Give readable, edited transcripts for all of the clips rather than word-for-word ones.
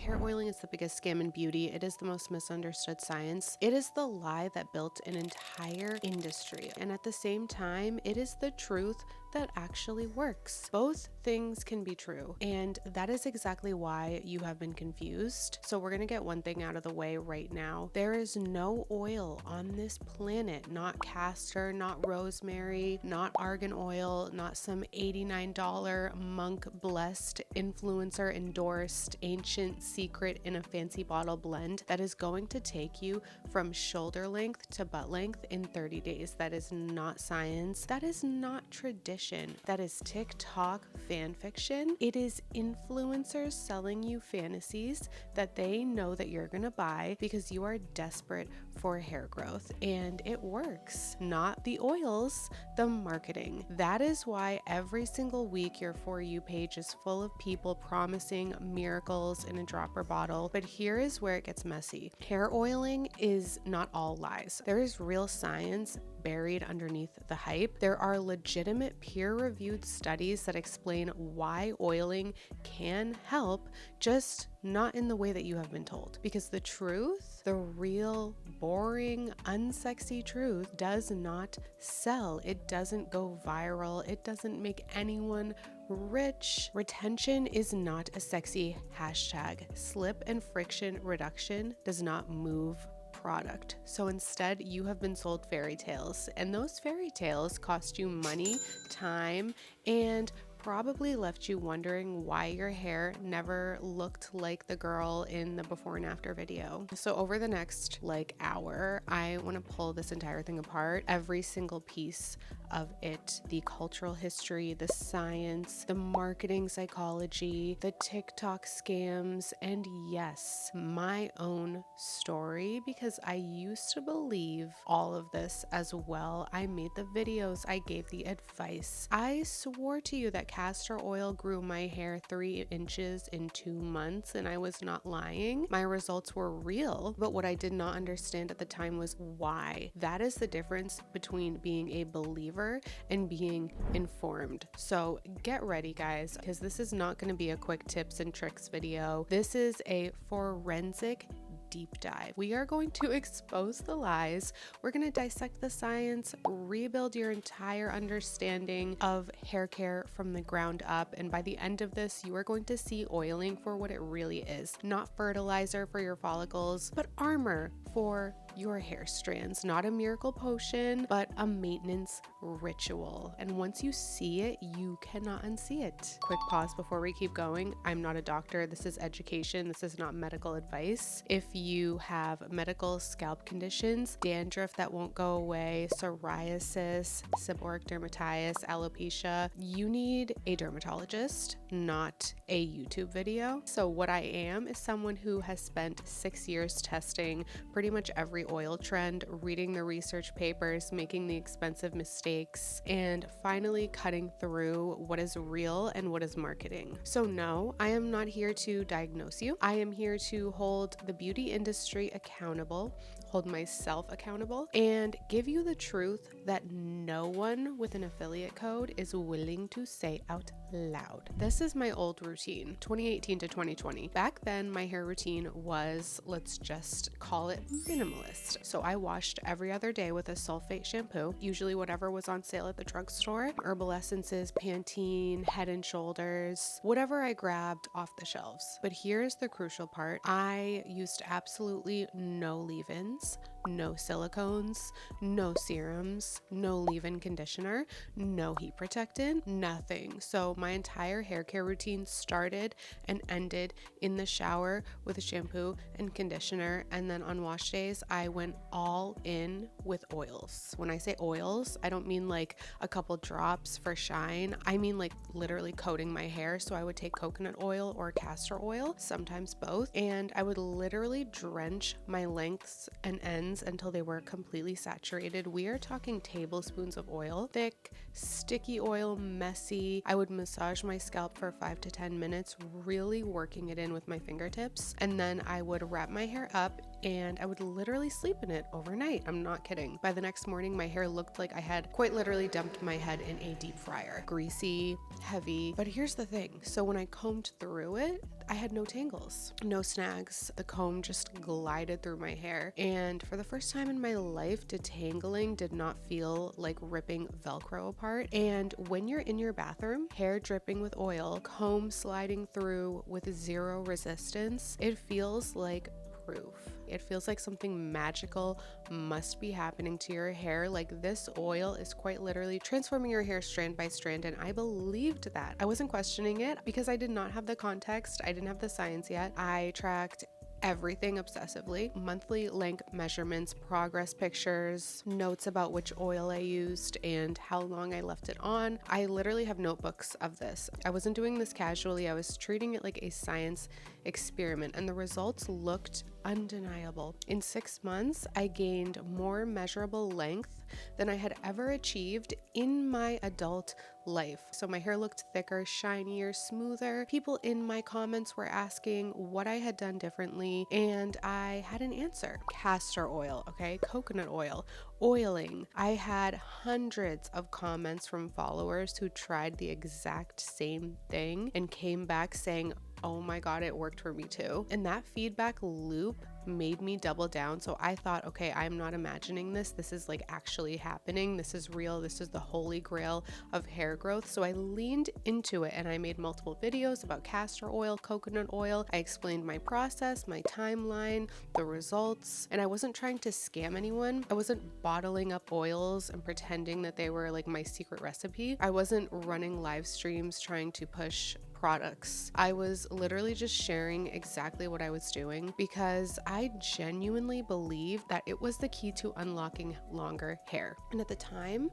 hair oiling is the biggest scam in beauty. It is the most misunderstood science. It is the lie that built an entire industry. And at the same time, it is the truth that actually works. Both things can be true. And that is exactly why you have been confused. So we're going to get one thing out of the way right now. There is no oil on this planet, not castor, not rosemary, not argan oil, not some $89 monk blessed influencer endorsed ancient secret in a fancy bottle blend that is going to take you from shoulder length to butt length in 30 days. That is not science. That is not tradition. That is TikTok fan fiction. It is influencers selling you fantasies that they know that you're gonna buy because you are desperate for hair growth, and it works. Not the oils, the marketing. That is why every single week your For You page is full of people promising miracles in a dropper bottle. But here is where it gets messy. Hair oiling is not all lies. There is real science buried underneath the hype. There are legitimate peer-reviewed studies that explain why oiling can help, just not in the way that you have been told. Because the truth, the real, boring, unsexy truth, does not sell. It doesn't go viral. It doesn't make anyone rich. Retention is not a sexy hashtag. Slip and friction reduction does not move product. So instead, you have been sold fairy tales, and those fairy tales cost you money, time, and probably left you wondering why your hair never looked like the girl in the before and after video. So over the next hour, I want to pull this entire thing apart, every single piece of it, the cultural history, the science, the marketing psychology, the TikTok scams, and yes, my own story, because I used to believe all of this as well. I made the videos, I gave the advice. I swore to you that castor oil grew my hair 3 inches in 2 months, and I was not lying. My results were real, but what I did not understand at the time was why. That is the difference between being a believer and being informed. So get ready, guys, because this is not going to be a quick tips and tricks video. This is a forensic deep dive. We are going to expose the lies. We're going to dissect the science, rebuild your entire understanding of hair care from the ground up. And by the end of this, you are going to see oiling for what it really is. Not fertilizer for your follicles, but armor for your hair strands. Not a miracle potion, but a maintenance ritual. And once you see it, you cannot unsee it. Quick pause before we keep going. I'm not a doctor. This is education. This is not medical advice. If you have medical scalp conditions, dandruff that won't go away, psoriasis, seborrheic dermatitis, alopecia, you need a dermatologist, not a YouTube video. So what I am is someone who has spent 6 years testing pretty much every oil trend, reading the research papers, making the expensive mistakes, and finally cutting through what is real and what is marketing. So no, I am not here to diagnose you. I am here to hold the beauty industry accountable, hold myself accountable, and give you the truth that no one with an affiliate code is willing to say out loud. This is my old routine, 2018 to 2020. Back then, my hair routine was, let's just call it minimalist. So I washed every other day with a sulfate shampoo, usually whatever was on sale at the drugstore, herbal essences, Pantene, Head and Shoulders, whatever I grabbed off the shelves. But here's the crucial part. I used absolutely no leave-ins, no silicones, no serums, no leave-in conditioner, no heat protectant, nothing. So my entire hair care routine started and ended in the shower with a shampoo and conditioner, and then on wash days I went all in with oils. When I say oils, I don't mean like a couple drops for shine. I mean like literally coating my hair. So I would take coconut oil or castor oil, sometimes both, and I would literally drench my lengths and ends until they were completely saturated. We are talking tablespoons of oil, thick, sticky oil, messy. I would massage my scalp for 5 to 10 minutes, really working it in with my fingertips. And then I would wrap my hair up and I would literally sleep in it overnight. I'm not kidding. By the next morning, my hair looked like I had quite literally dumped my head in a deep fryer. Greasy, heavy. But here's the thing. So when I combed through it, I had no tangles, no snags. The comb just glided through my hair. And for the first time in my life, detangling did not feel like ripping Velcro apart. And when you're in your bathroom, hair dripping with oil, comb sliding through with zero resistance, it feels like proof. It feels like something magical must be happening to your hair. Like this oil is quite literally transforming your hair strand by strand. And I believed that. I wasn't questioning it because I did not have the context. I didn't have the science yet. I tracked everything obsessively, monthly length measurements, progress pictures, notes about which oil I used and how long I left it on. I literally have notebooks of this. I wasn't doing this casually. I was treating it like a science experiment, and the results looked undeniable. In 6 months, I gained more measurable length than I had ever achieved in my adult life. So my hair looked thicker, shinier, smoother. People in my comments were asking what I had done differently, and I had an answer. Castor oil, okay? Coconut oil, oiling. I had hundreds of comments from followers who tried the exact same thing and came back saying, oh my God, it worked for me too. And that feedback loop made me double down. So I thought, okay, I'm not imagining this. This is like actually happening. This is real. This is the holy grail of hair growth. So I leaned into it and I made multiple videos about castor oil, coconut oil. I explained my process, my timeline, the results, and I wasn't trying to scam anyone. I wasn't bottling up oils and pretending that they were like my secret recipe. I wasn't running live streams trying to push products. I was literally just sharing exactly what I was doing because I genuinely believed that it was the key to unlocking longer hair. And at the time,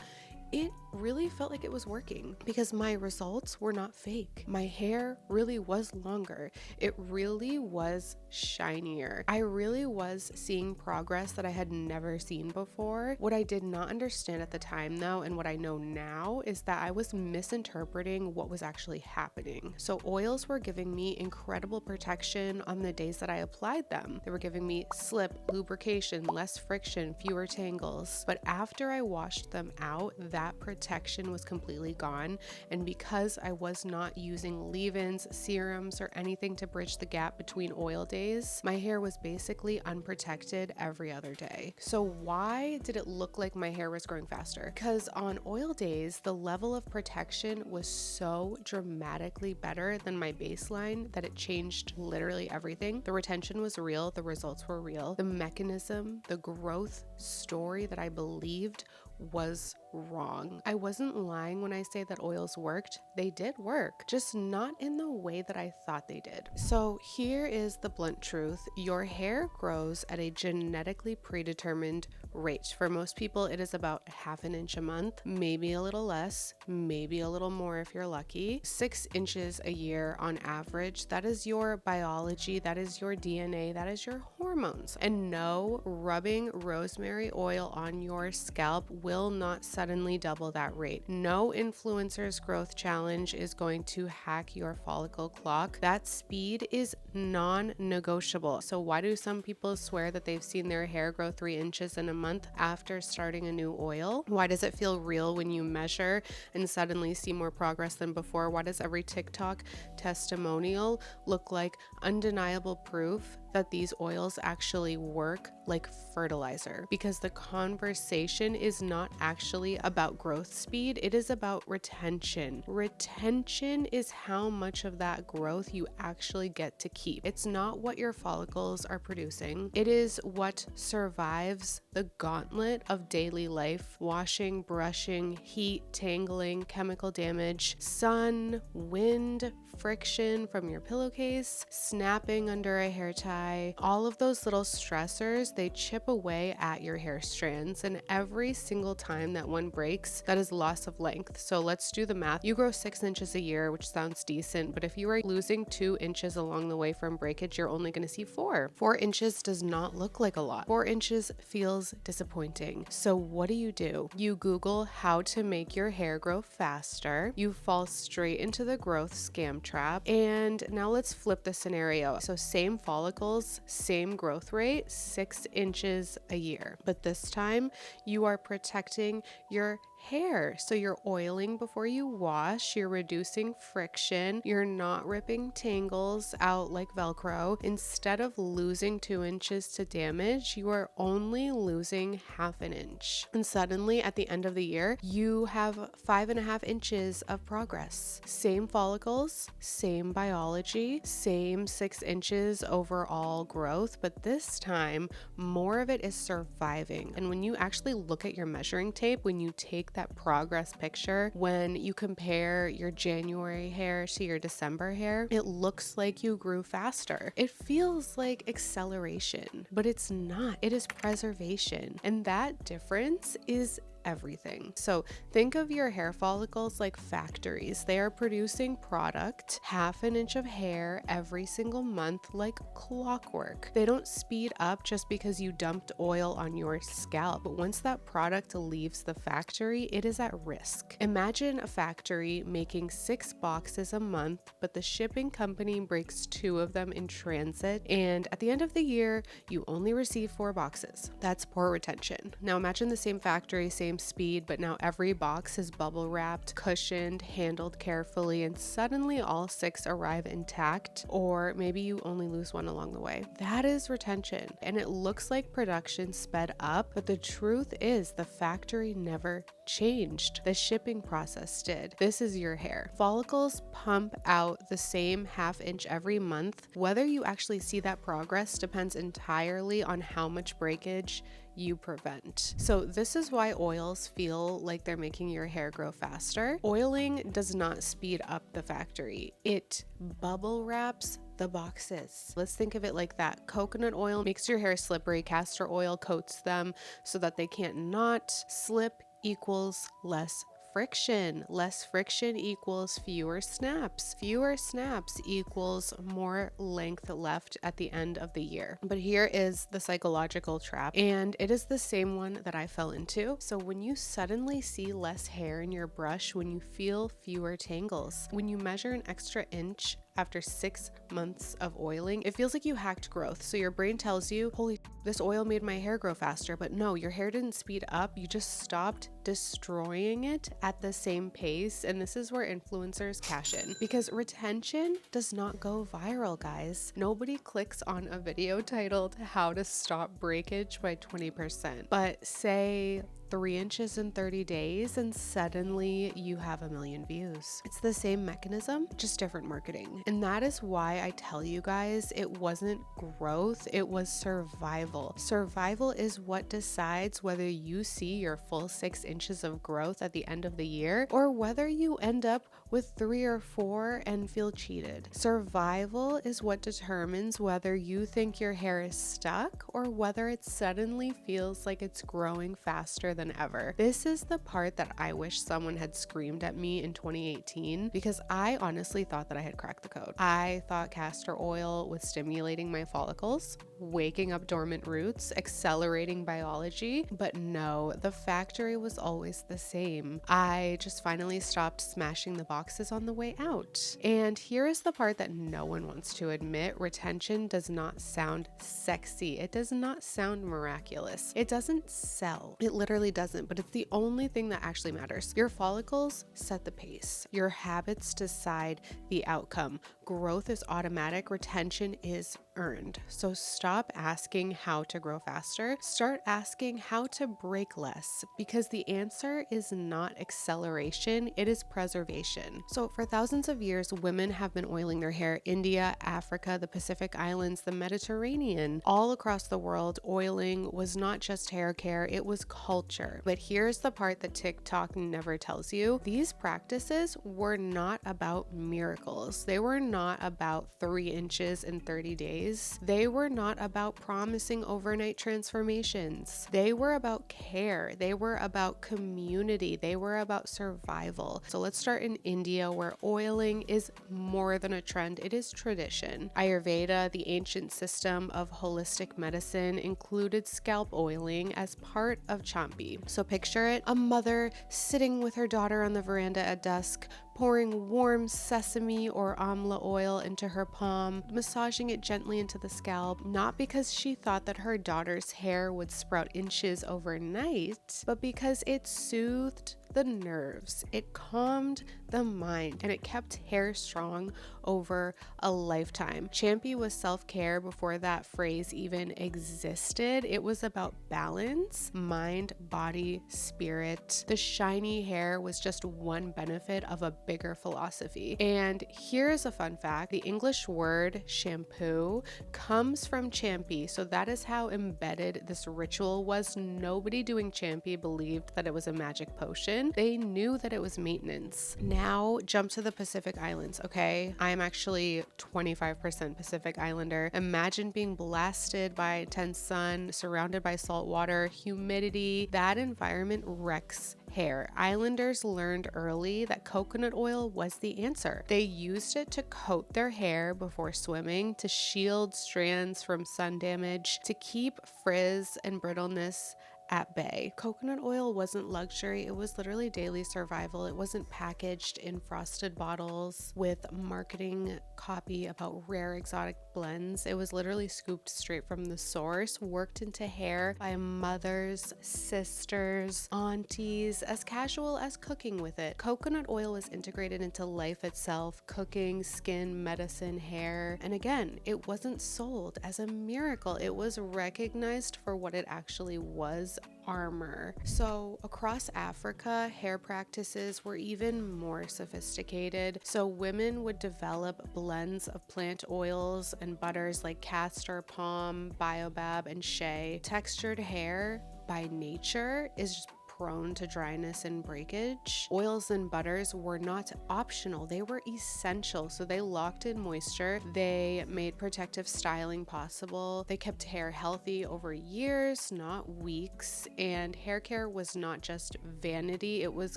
it really felt like it was working because my results were not fake. My hair really was longer. It really was shinier. I really was seeing progress that I had never seen before. What I did not understand at the time though, and what I know now, is that I was misinterpreting what was actually happening. So oils were giving me incredible protection on the days that I applied them. They were giving me slip, lubrication, less friction, fewer tangles. But after I washed them out, that protection was completely gone. And because I was not using leave-ins, serums, or anything to bridge the gap between oil days, my hair was basically unprotected every other day. So why did it look like my hair was growing faster? Because on oil days, the level of protection was so dramatically better than my baseline that it changed literally everything. The retention was real, the results were real. The mechanism, the growth story that I believed was wrong. I wasn't lying when I say that oils worked. They did work, just not in the way that I thought they did. So here is the blunt truth. Your hair grows at a genetically predetermined rate. For most people, it is about ½ an inch a month, maybe a little less, maybe a little more if you're lucky. 6 inches a year on average. That is your biology, that is your DNA, that is your hormones. And no, rubbing rosemary oil on your scalp will not suddenly double that rate. No influencer's growth challenge is going to hack your follicle clock. That speed is non-negotiable. So why do some people swear that they've seen their hair grow 3 inches in a month after starting a new oil? Why does it feel real when you measure and suddenly see more progress than before? Why does every TikTok testimonial look like undeniable proof that these oils actually work like fertilizer? Because the conversation is not actually about growth speed, it is about retention. Retention is how much of that growth you actually get to keep. It's not what your follicles are producing, it is what survives the gauntlet of daily life: washing, brushing, heat, tangling, chemical damage, sun, wind, friction from your pillowcase, snapping under a hair tie. All of those little stressors, they chip away at your hair strands, and every single time that one breaks, that is loss of length. So let's do the math. You grow 6 inches a year, which sounds decent, but if you are losing 2 inches along the way from breakage, you're only going to see 4. 4 inches does not look like a lot. 4 inches feels disappointing. So what do? You Google how to make your hair grow faster. You fall straight into the growth scam trap. And now let's flip the scenario. So same follicles, follicles, same growth rate, 6 inches a year. But this time you are protecting your hair. So you're oiling before you wash, you're reducing friction, you're not ripping tangles out like Velcro. Instead of losing 2 inches to damage, you are only losing half an inch. And suddenly at the end of the year, you have 5.5 inches of progress. Same follicles, same biology, same 6 inches overall growth, but this time more of it is surviving. And when you actually look at your measuring tape, when you take that progress picture, when you compare your January hair to your December hair, it looks like you grew faster. It feels like acceleration, but it's not. It is preservation. And that difference is everything. So think of your hair follicles like factories. They are producing product, half an inch of hair every single month like clockwork. They don't speed up just because you dumped oil on your scalp. But once that product leaves the factory, it is at risk. Imagine a factory making 6 boxes a month, but the shipping company breaks 2 of them in transit. And at the end of the year, you only receive 4 boxes. That's poor retention. Now imagine the same factory, same speed, but now every box is bubble wrapped, cushioned, handled carefully, and suddenly all 6 arrive intact, or maybe you only lose 1 along the way. That is retention. And it looks like production sped up, but the truth is the factory never changed. The shipping process did. This is your hair. Follicles pump out the same half inch every month. Whether you actually see that progress depends entirely on how much breakage you prevent. So this is why oils feel like they're making your hair grow faster. Oiling does not speed up the factory. It bubble wraps the boxes. Let's think of it like that. Coconut oil makes your hair slippery. Castor oil coats them so that they can't not slip equals less friction. Less friction equals fewer snaps. Fewer snaps equals more length left at the end of the year. But here is the psychological trap, and it is the same one that I fell into. So when you suddenly see less hair in your brush, when you feel fewer tangles, when you measure an extra inch after 6 months of oiling, it feels like you hacked growth. So your brain tells you, holy, this oil made my hair grow faster. But no, your hair didn't speed up. You just stopped destroying it at the same pace. And this is where influencers cash in, because retention does not go viral, guys. Nobody clicks on a video titled "How to Stop Breakage by 20%," but say 3 inches in 30 days and suddenly you have 1 million views. It's the same mechanism, just different marketing. And that is why I tell you guys, it wasn't growth, it was survival. Survival is what decides whether you see your full 6 inches of growth at the end of the year or whether you end up with 3 or 4 and feel cheated. Survival is what determines whether you think your hair is stuck or whether it suddenly feels like it's growing faster than ever. This is the part that I wish someone had screamed at me in 2018, because I honestly thought that I had cracked the code. I thought castor oil was stimulating my follicles, waking up dormant roots, accelerating biology, but no, the factory was always the same. I just finally stopped smashing the boxes on the way out. And here is the part that no one wants to admit. Retention does not sound sexy. It does not sound miraculous. It doesn't sell. It literally doesn't, but it's the only thing that actually matters. Your follicles set the pace. Your habits decide the outcome. Growth is automatic. Retention is earned. So stop asking how to grow faster. Start asking how to break less, because the answer is not acceleration, it is preservation. So for thousands of years, women have been oiling their hair. India, Africa, the Pacific Islands, the Mediterranean, all across the world, oiling was not just hair care, it was culture. But here's the part that TikTok never tells you. These practices were not about miracles. They were not about 3 inches in 30 days. They were not about promising overnight transformations. They were about care. They were about community. They were about survival. So let's start in India, where oiling is more than a trend. It is tradition. Ayurveda, the ancient system of holistic medicine, included scalp oiling as part of champi. So picture it, a mother sitting with her daughter on the veranda at dusk, pouring warm sesame or amla oil into her palm, massaging it gently into the scalp, not because she thought that her daughter's hair would sprout inches overnight, but because it soothed the nerves, it calmed the mind, and it kept hair strong over a lifetime. Champy was self-care before that phrase even existed. It was about balance, mind, body, spirit. The shiny hair was just one benefit of a bigger philosophy. And here's a fun fact: the English word shampoo comes from champy, so that is how embedded this ritual was. Nobody doing champy believed that it was a magic potion. They knew that it was maintenance. Now jump to the Pacific Islands, okay? I'm actually 25% Pacific Islander. Imagine being blasted by intense sun, surrounded by salt water, humidity. That environment wrecks hair. Islanders learned early that coconut oil was the answer. They used it to coat their hair before swimming, to shield strands from sun damage, to keep frizz and brittleness at bay. Coconut oil wasn't luxury, it was literally daily survival. It wasn't packaged in frosted bottles with marketing copy about rare exotic blends. It was literally scooped straight from the source, worked into hair by mothers, sisters, aunties, as casual as cooking with it. Coconut oil was integrated into life itself: cooking, skin, medicine, hair. And again, it wasn't sold as a miracle. It was recognized for what it actually was: armor. So across Africa, hair practices were even more sophisticated. So women would develop blends of plant oils and butters like castor, palm, baobab, and shea. Textured hair by nature is just prone to dryness and breakage. Oils and butters were not optional, they were essential. So they locked in moisture, they made protective styling possible, they kept hair healthy over years, not weeks. And hair care was not just vanity, it was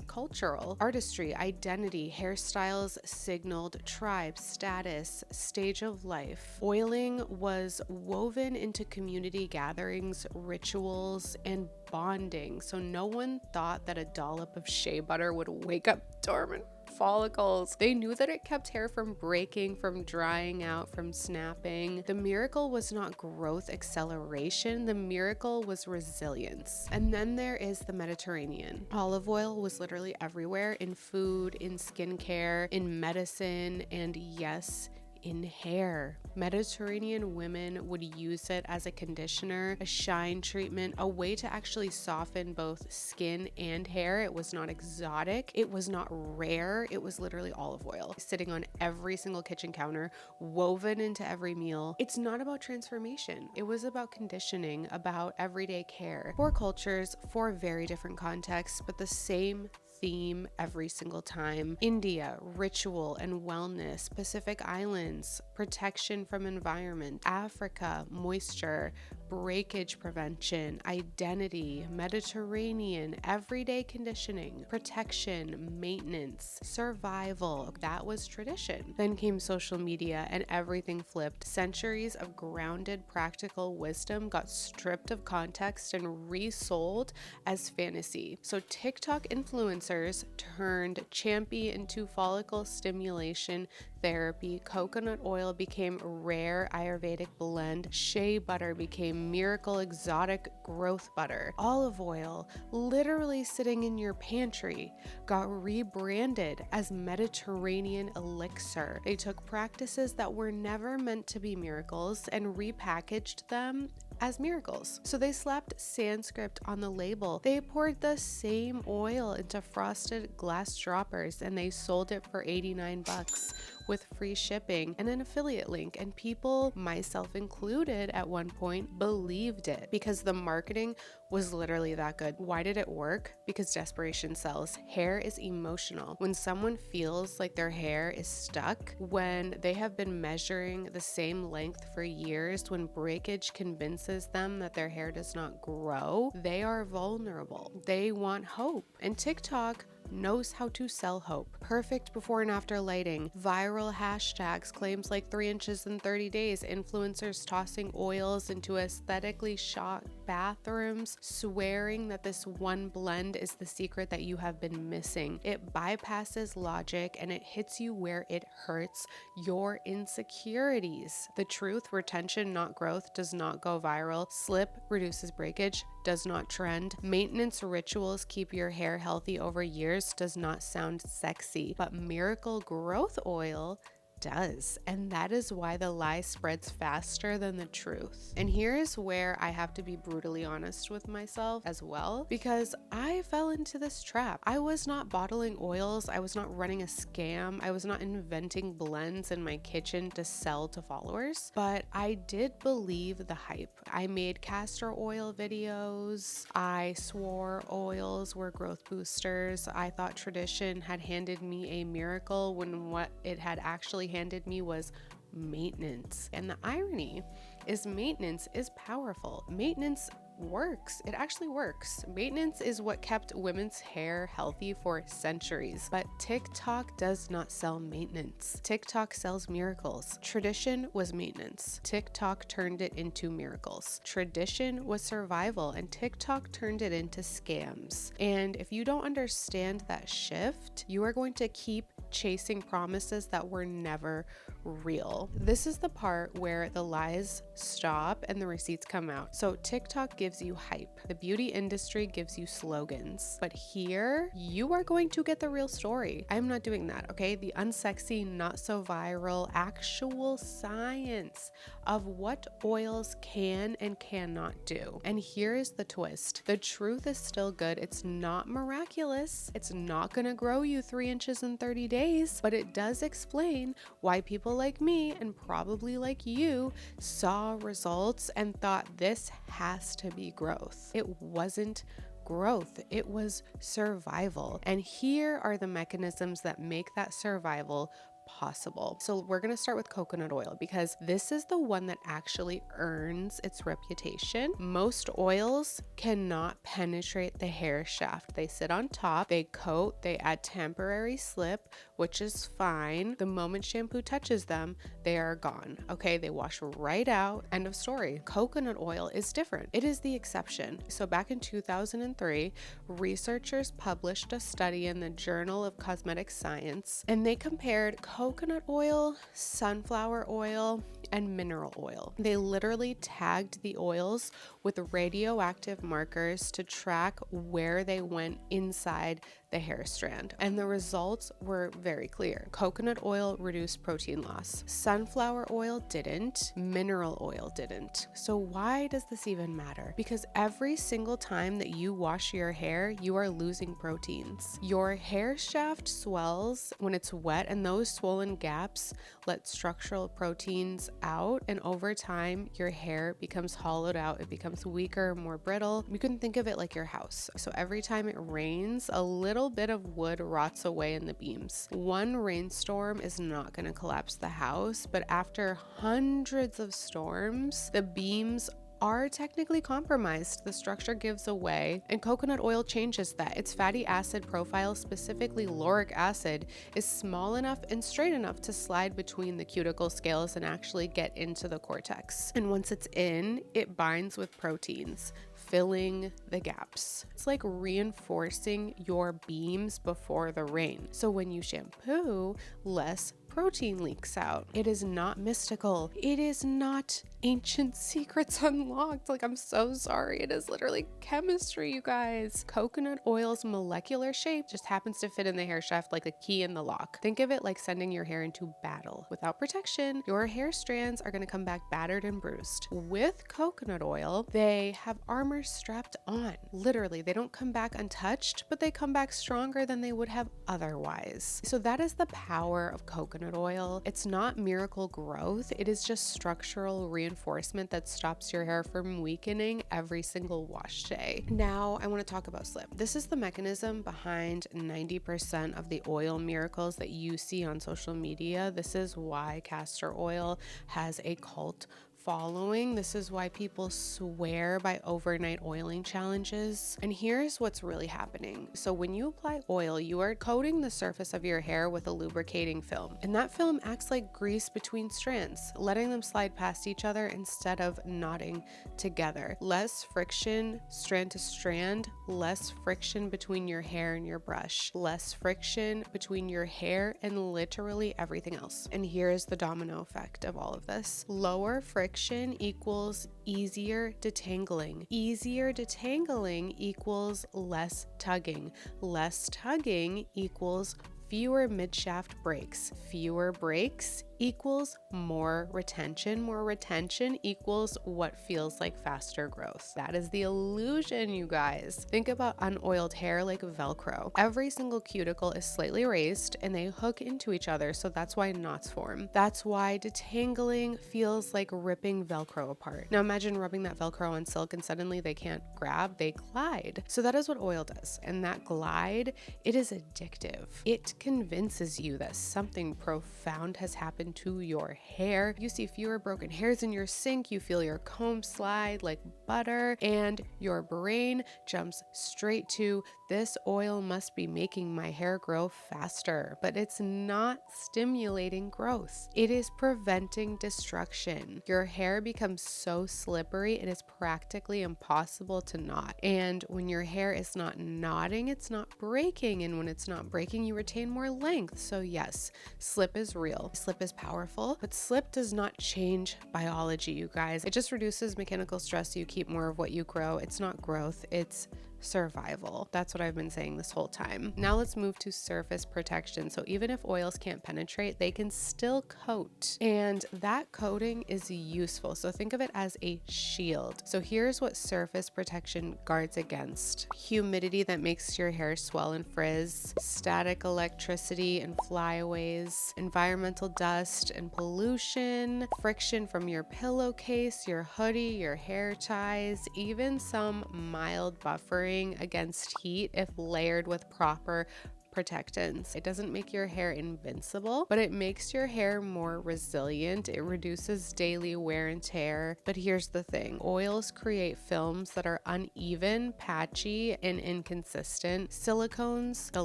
cultural. Artistry, identity, hairstyles signaled tribe, status, stage of life. Oiling was woven into community gatherings, rituals, and bonding. So no one thought that a dollop of shea butter would wake up dormant follicles. They knew that it kept hair from breaking, from drying out, from snapping. The miracle was not growth acceleration, the miracle was resilience. And then there is the Mediterranean. Olive oil was literally everywhere, in food, in skincare, in medicine, and yes, in hair. Mediterranean women would use it as a conditioner, a shine treatment, a way to actually soften both skin and hair. It was not exotic, it was not rare, it was literally olive oil sitting on every single kitchen counter, woven into every meal. It's not about transformation, it was about conditioning, about everyday care. Four cultures, four very different contexts, but the same theme every single time. India, ritual and wellness. Pacific Islands, protection from environment. Africa, moisture, breakage prevention, identity. Mediterranean, everyday conditioning, protection, maintenance, survival. That was tradition. Then came social media and everything flipped. Centuries of grounded practical wisdom got stripped of context and resold as fantasy. So TikTok influencers turned champy into follicle stimulation therapy. Coconut oil became rare Ayurvedic blend. Shea butter became miracle exotic growth butter. Olive oil, literally sitting in your pantry, got rebranded as Mediterranean elixir. They took practices that were never meant to be miracles and repackaged them as miracles. So they slapped Sanskrit on the label. They poured the same oil into frosted glass droppers and they sold it for 89 bucks with free shipping and an affiliate link. And people, myself included at one point, believed it because the marketing was literally that good. Why did it work? Because desperation sells. Hair is emotional. When someone feels like their hair is stuck, when they have been measuring the same length for years, when breakage convinces them that their hair does not grow, they are vulnerable. They want hope. And TikTok knows how to sell hope. Perfect before and after lighting, viral hashtags, claims like 3 inches in 30 days, influencers tossing oils into aesthetically shot bathrooms, swearing that this one blend is the secret that you have been missing. It bypasses logic and it hits you where it hurts, your insecurities. The truth, retention, not growth, does not go viral. Slip reduces breakage, does not trend. Maintenance rituals keep your hair healthy over years, does not sound sexy. But miracle growth oil does, and that is why the lie spreads faster than the truth. And here is where I have to be brutally honest with myself as well, because I fell into this trap. I was not bottling oils, I was not running a scam, I was not inventing blends in my kitchen to sell to followers, but I did believe the hype. I made castor oil videos, I swore oils were growth boosters, I thought tradition had handed me a miracle when what it had actually handed me was maintenance. And the irony is maintenance is powerful. Maintenance works. It actually works. Maintenance is what kept women's hair healthy for centuries. But TikTok does not sell maintenance. TikTok sells miracles. Tradition was maintenance. TikTok turned it into miracles. Tradition was survival, and TikTok turned it into scams. And if you don't understand that shift, you are going to keep chasing promises that were never real. This is the part where the lies stop and the receipts come out. So TikTok gives you hype. The beauty industry gives you slogans. But here, you are going to get the real story. I'm not doing that, okay? The unsexy, not so viral, actual science of what oils can and cannot do. And here is the twist. The truth is still good. It's not miraculous. It's not gonna grow you 3 inches in 30 days, but it does explain why people like me and probably like you saw results and thought this has to be growth. It wasn't growth, it was survival. And here are the mechanisms that make that survival possible. So we're going to start with coconut oil because this is the one that actually earns its reputation. Most oils cannot penetrate the hair shaft. They sit on top, they coat, they add temporary slip, which is fine. The moment shampoo touches them, they are gone. Okay, they wash right out. End of story. Coconut oil is different. It is the exception. So back in 2003, researchers published a study in the Journal of Cosmetic Science, and they compared coconut oil, sunflower oil, and mineral oil. They literally tagged the oils with radioactive markers to track where they went inside the hair strand. And the results were very clear. Coconut oil reduced protein loss. Sunflower oil didn't. Mineral oil didn't. So why does this even matter? Because every single time that you wash your hair, you are losing proteins. Your hair shaft swells when it's wet, and those swollen gaps let structural proteins out, and over time your hair becomes hollowed out. It becomes weaker, more brittle. You can think of it like your house. So every time it rains, a little bit of wood rots away in the beams. One rainstorm is not going to collapse the house, but after hundreds of storms, the beams are technically compromised. The structure gives away, and coconut oil changes that. Its fatty acid profile, specifically lauric acid, is small enough and straight enough to slide between the cuticle scales and actually get into the cortex. And once it's in, it binds with proteins, filling the gaps. It's like reinforcing your beams before the rain. So when you shampoo, less protein leaks out. It is not mystical. It is not ancient secrets unlocked. Like, I'm so sorry. It is literally chemistry, you guys. Coconut oil's molecular shape just happens to fit in the hair shaft like a key in the lock. Think of it like sending your hair into battle. Without protection, your hair strands are going to come back battered and bruised. With coconut oil, they have armor strapped on. Literally, they don't come back untouched, but they come back stronger than they would have otherwise. So that is the power of coconut oil. It's not miracle growth. It is just structural reinforcement that stops your hair from weakening every single wash day. Now I want to talk about slip. This is the mechanism behind 90% of the oil miracles that you see on social media. This is why castor oil has a cult following. This is why people swear by overnight oiling challenges. And here's what's really happening. So when you apply oil, you are coating the surface of your hair with a lubricating film. And that film acts like grease between strands, letting them slide past each other instead of knotting together. Less friction strand to strand, less friction between your hair and your brush, less friction between your hair and literally everything else. And here's the domino effect of all of this. Lower friction equals easier detangling. Easier detangling equals less tugging. Less tugging equals fewer mid-shaft breaks. Fewer breaks equals more retention. More retention equals what feels like faster growth. That is the illusion, you guys. Think about unoiled hair like Velcro. Every single cuticle is slightly raised and they hook into each other, so that's why knots form. That's why detangling feels like ripping Velcro apart. Now imagine rubbing that Velcro on silk and suddenly they can't grab, they glide. So that is what oil does. And that glide, it is addictive. It convinces you that something profound has happened to your hair. You see fewer broken hairs in your sink, you feel your comb slide like butter, and your brain jumps straight to, this oil must be making my hair grow faster. But it's not stimulating growth. It is preventing destruction. Your hair becomes so slippery, it is practically impossible to knot. And when your hair is not knotting, it's not breaking. And when it's not breaking, you retain more length. So yes, slip is real. Slip is powerful, but slip does not change biology, you guys. It just reduces mechanical stress so you keep more of what you grow. It's not growth, it's survival. That's what I've been saying this whole time. Now let's move to surface protection. So even if oils can't penetrate, they can still coat. And that coating is useful. So think of it as a shield. So here's what surface protection guards against: humidity that makes your hair swell and frizz, static electricity and flyaways, environmental dust and pollution, friction from your pillowcase, your hoodie, your hair ties, even some mild buffering against heat if layered with proper protectants. It doesn't make your hair invincible, but it makes your hair more resilient. It reduces daily wear and tear. But here's the thing. Oils create films that are uneven, patchy, and inconsistent. Silicones, the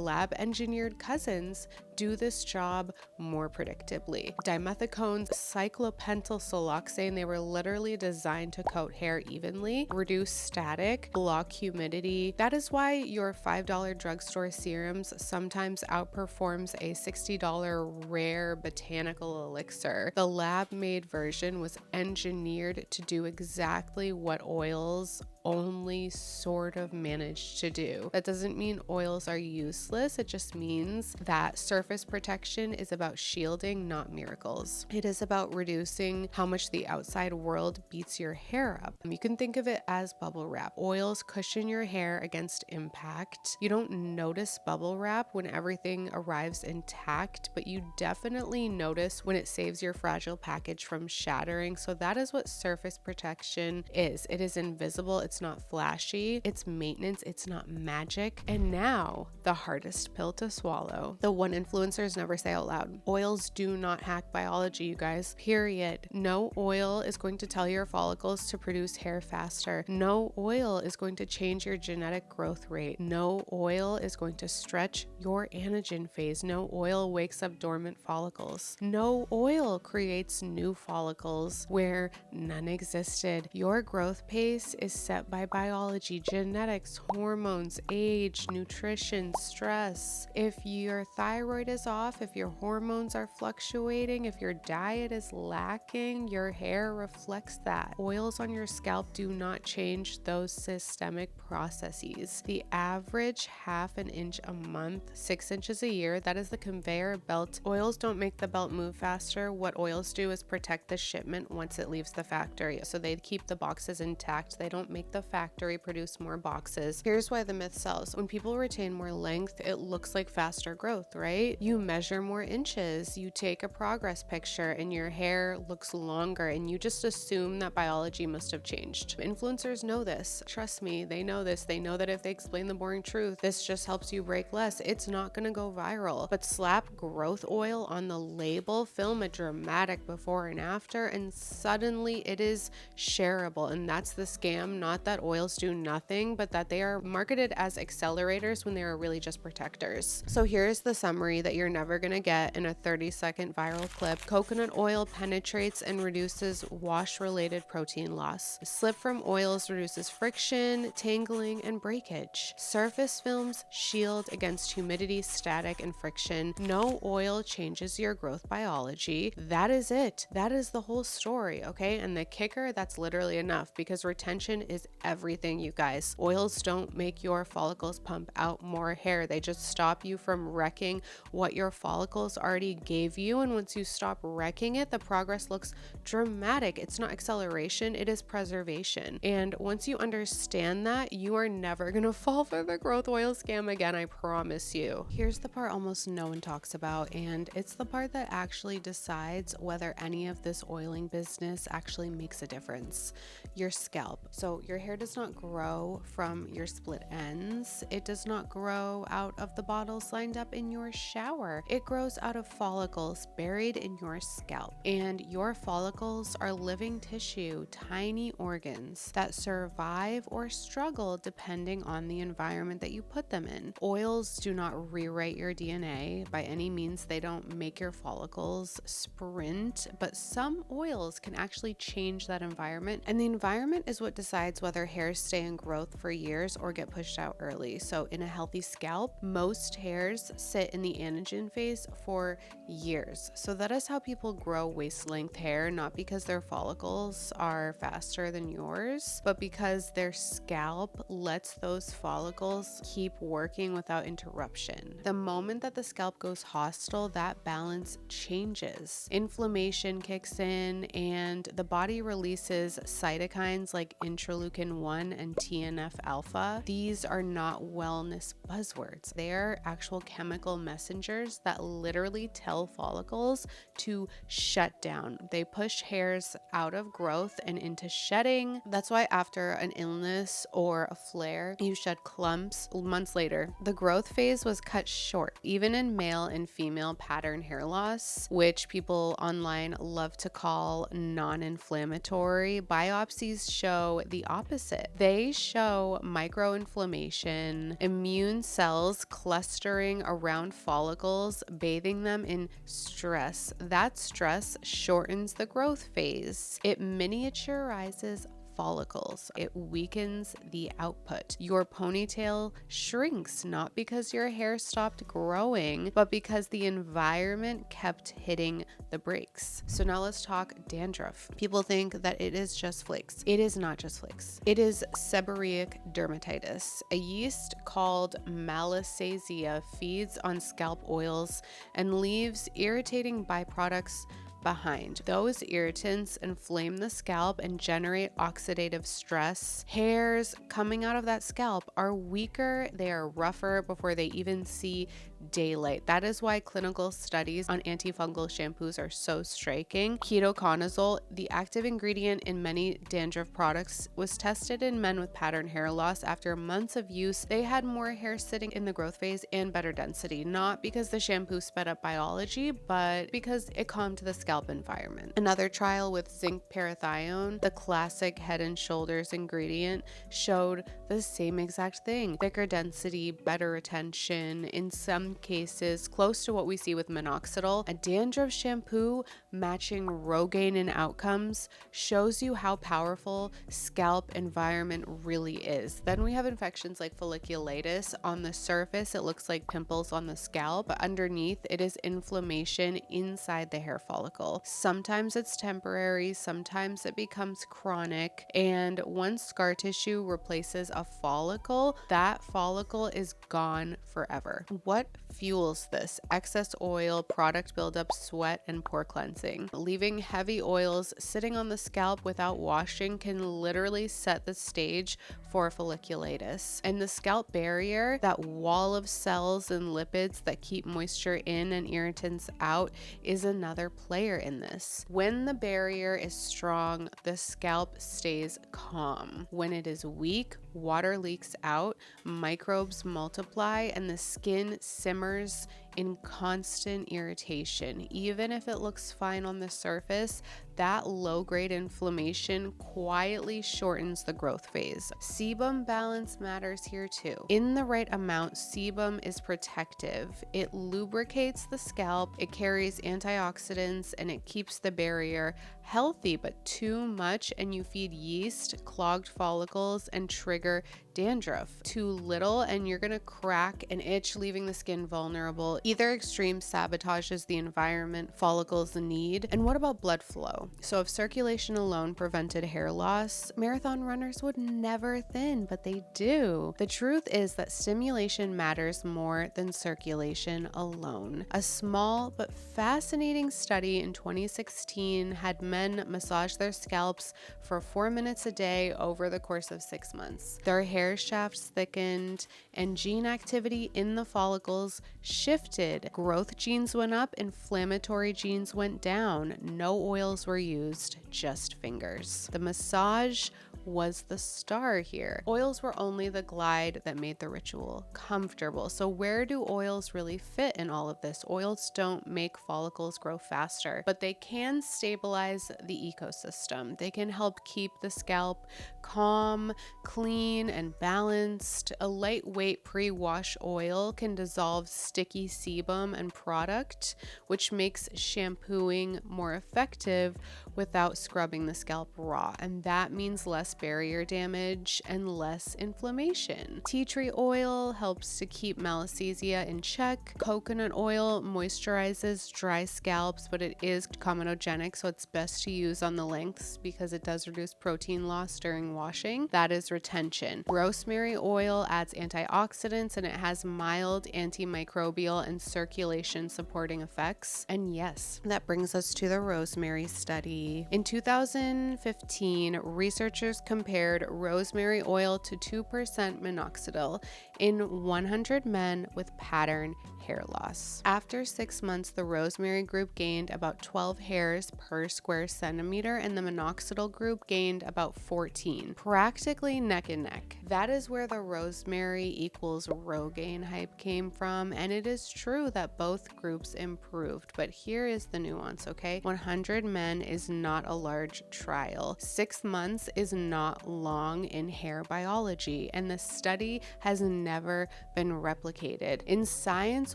lab-engineered cousins, do this job more predictably. Dimethicones, cyclopentyl siloxane, they were literally designed to coat hair evenly, reduce static, block humidity. That is why your $5 drugstore serums sometimes outperforms a $60 rare botanical elixir. The lab-made version was engineered to do exactly what oils only sort of managed to do. That doesn't mean oils are useless. It just means that surface protection is about shielding, not miracles. It is about reducing how much the outside world beats your hair up. You can think of it as bubble wrap. Oils cushion your hair against impact. You don't notice bubble wrap when everything arrives intact, but you definitely notice when it saves your fragile package from shattering. So that is what surface protection is. It is invisible. It's not flashy, it's maintenance, it's not magic. And now, the hardest pill to swallow. The one influencers never say out loud. Oils do not hack biology, you guys. Period. No oil is going to tell your follicles to produce hair faster. No oil is going to change your genetic growth rate. No oil is going to stretch your anagen phase. No oil wakes up dormant follicles. No oil creates new follicles where none existed. Your growth pace is set by biology, genetics, hormones, age, nutrition, stress. If your thyroid is off, if your hormones are fluctuating, if your diet is lacking, your hair reflects that. Oils on your scalp do not change those systemic processes. The average half an inch a month, 6 inches a year, that is the conveyor belt. Oils don't make the belt move faster. What oils do is protect the shipment once it leaves the factory. So they keep the boxes intact. They don't make the factory produce more boxes. Here's why the myth sells. When people retain more length, it looks like faster growth, right? You measure more inches, you take a progress picture, and your hair looks longer, and you just assume that biology must have changed. Influencers know this. Trust me, they know this. They know that if they explain the boring truth, this just helps you break less. It's not gonna go viral. But slap growth oil on the label, film a dramatic before and after, and suddenly it is shareable. And that's the scam. Not that oils do nothing, but that they are marketed as accelerators when they are really just protectors. So here's the summary that you're never gonna get in a 30-second viral clip. Coconut oil penetrates and reduces wash-related protein loss. Slip from oils reduces friction, tangling, and breakage. Surface films shield against humidity, static, and friction. No oil changes your growth biology. That is it. That is the whole story, okay? And the kicker, that's literally enough, because retention is everything, you guys. Oils don't make your follicles pump out more hair. They just stop you from wrecking what your follicles already gave you. And once you stop wrecking it, the progress looks dramatic. It's not acceleration, it is preservation. And once you understand that, you are never gonna fall for the growth oil scam again, I promise you. Here's the part almost no one talks about, and it's the part that actually decides whether any of this oiling business actually makes a difference. Your scalp. So your hair does not grow from your split ends. It does not grow out of the bottles lined up in your shower. It grows out of follicles buried in your scalp. And your follicles are living tissue, tiny organs that survive or struggle depending on the environment that you put them in. Oils do not rewrite your DNA by any means. They don't make your follicles sprint, but some oils can actually change that environment. And the environment is what decides whether hairs stay in growth for years or get pushed out early. So in a healthy scalp, most hairs sit in the anagen phase for years. So that is how people grow waist length hair, not because their follicles are faster than yours, but because their scalp lets those follicles keep working without interruption. The moment that the scalp goes hostile, that balance changes. Inflammation kicks in and the body releases cytokines like interleukin 1 and TNF alpha. These are not wellness buzzwords. They are actual chemical messengers that literally tell follicles to shut down. They push hairs out of growth and into shedding. That's why after an illness or a flare, you shed clumps months later. The growth phase was cut short, even in male and female pattern hair loss, which people online love to call non-inflammatory. Biopsies show the opposite. They show microinflammation, immune cells clustering around follicles, bathing them in stress. That stress shortens the growth phase. It miniaturizes follicles. It weakens the output. Your ponytail shrinks, not because your hair stopped growing, but because the environment kept hitting the brakes. So now let's talk dandruff. People think that it is just flakes. It is not just flakes. It is seborrheic dermatitis. A yeast called Malassezia feeds on scalp oils and leaves irritating byproducts behind. Those irritants inflame the scalp and generate oxidative stress. Hairs coming out of that scalp are weaker, they are rougher before they even see daylight. That is why clinical studies on antifungal shampoos are so striking. Ketoconazole, the active ingredient in many dandruff products, was tested in men with pattern hair loss. After months of use, they had more hair sitting in the growth phase and better density, not because the shampoo sped up biology, but because it calmed the scalp environment. Another trial with zinc parathione, the classic Head and Shoulders ingredient, showed the same exact thing. Thicker density, better retention, in some cases close to what we see with minoxidil. A dandruff shampoo matching Rogaine in outcomes shows you how powerful scalp environment really is. Then we have infections like folliculitis. On the surface, it looks like pimples on the scalp, but underneath it is inflammation inside the hair follicle. Sometimes it's temporary, sometimes it becomes chronic, and once scar tissue replaces a follicle, that follicle is gone forever. What fuels this. Excess oil, product buildup, sweat, and pore cleansing. Leaving heavy oils sitting on the scalp without washing can literally set the stage for folliculitis. And the scalp barrier, that wall of cells and lipids that keep moisture in and irritants out, is another player in this. When the barrier is strong, the scalp stays calm. When it is weak, water leaks out, microbes multiply, and the skin simmers in constant irritation. Even if it looks fine on the surface, that low-grade inflammation quietly shortens the growth phase. Sebum balance matters here too. In the right amount, sebum is protective. It lubricates the scalp, it carries antioxidants, and it keeps the barrier healthy. But too much and you feed yeast, clogged follicles, and trigger dandruff. Too little and you're gonna crack and itch, leaving the skin vulnerable. Either extreme sabotages the environment follicles need. And what about blood flow? So if circulation alone prevented hair loss, marathon runners would never thin, but they do. The truth is that stimulation matters more than circulation alone. A small but fascinating study in 2016 had men massage their scalps for 4 minutes a day over the course of 6 months. Their hair shafts thickened and gene activity in the follicles shifted. Growth genes went up, inflammatory genes went down. No oils were used, just fingers. The massage was the star here. Oils were only the glide that made the ritual comfortable. So where do oils really fit in all of this? Oils don't make follicles grow faster, but they can stabilize the ecosystem. They can help keep the scalp calm, clean, and balanced. A lightweight pre-wash oil can dissolve sticky sebum and product, which makes shampooing more effective without scrubbing the scalp raw. And that means less barrier damage and less inflammation. Tea tree oil helps to keep malassezia in check. Coconut oil moisturizes dry scalps, but it is comedogenic, so it's best to use on the lengths because it does reduce protein loss during washing. That is retention. Rosemary oil adds antioxidants and it has mild antimicrobial and circulation supporting effects. And yes, that brings us to the rosemary study. In 2015, researchers compared rosemary oil to 2% minoxidil in 100 men with pattern hair loss. After 6 months, the rosemary group gained about 12 hairs per square centimeter and the minoxidil group gained about 14, practically neck and neck. That is where the rosemary equals Rogaine hype came from, and it is true that both groups improved, but here is the nuance, okay? 100 men is not a large trial. 6 months is not long in hair biology, and the study has never been replicated. In science,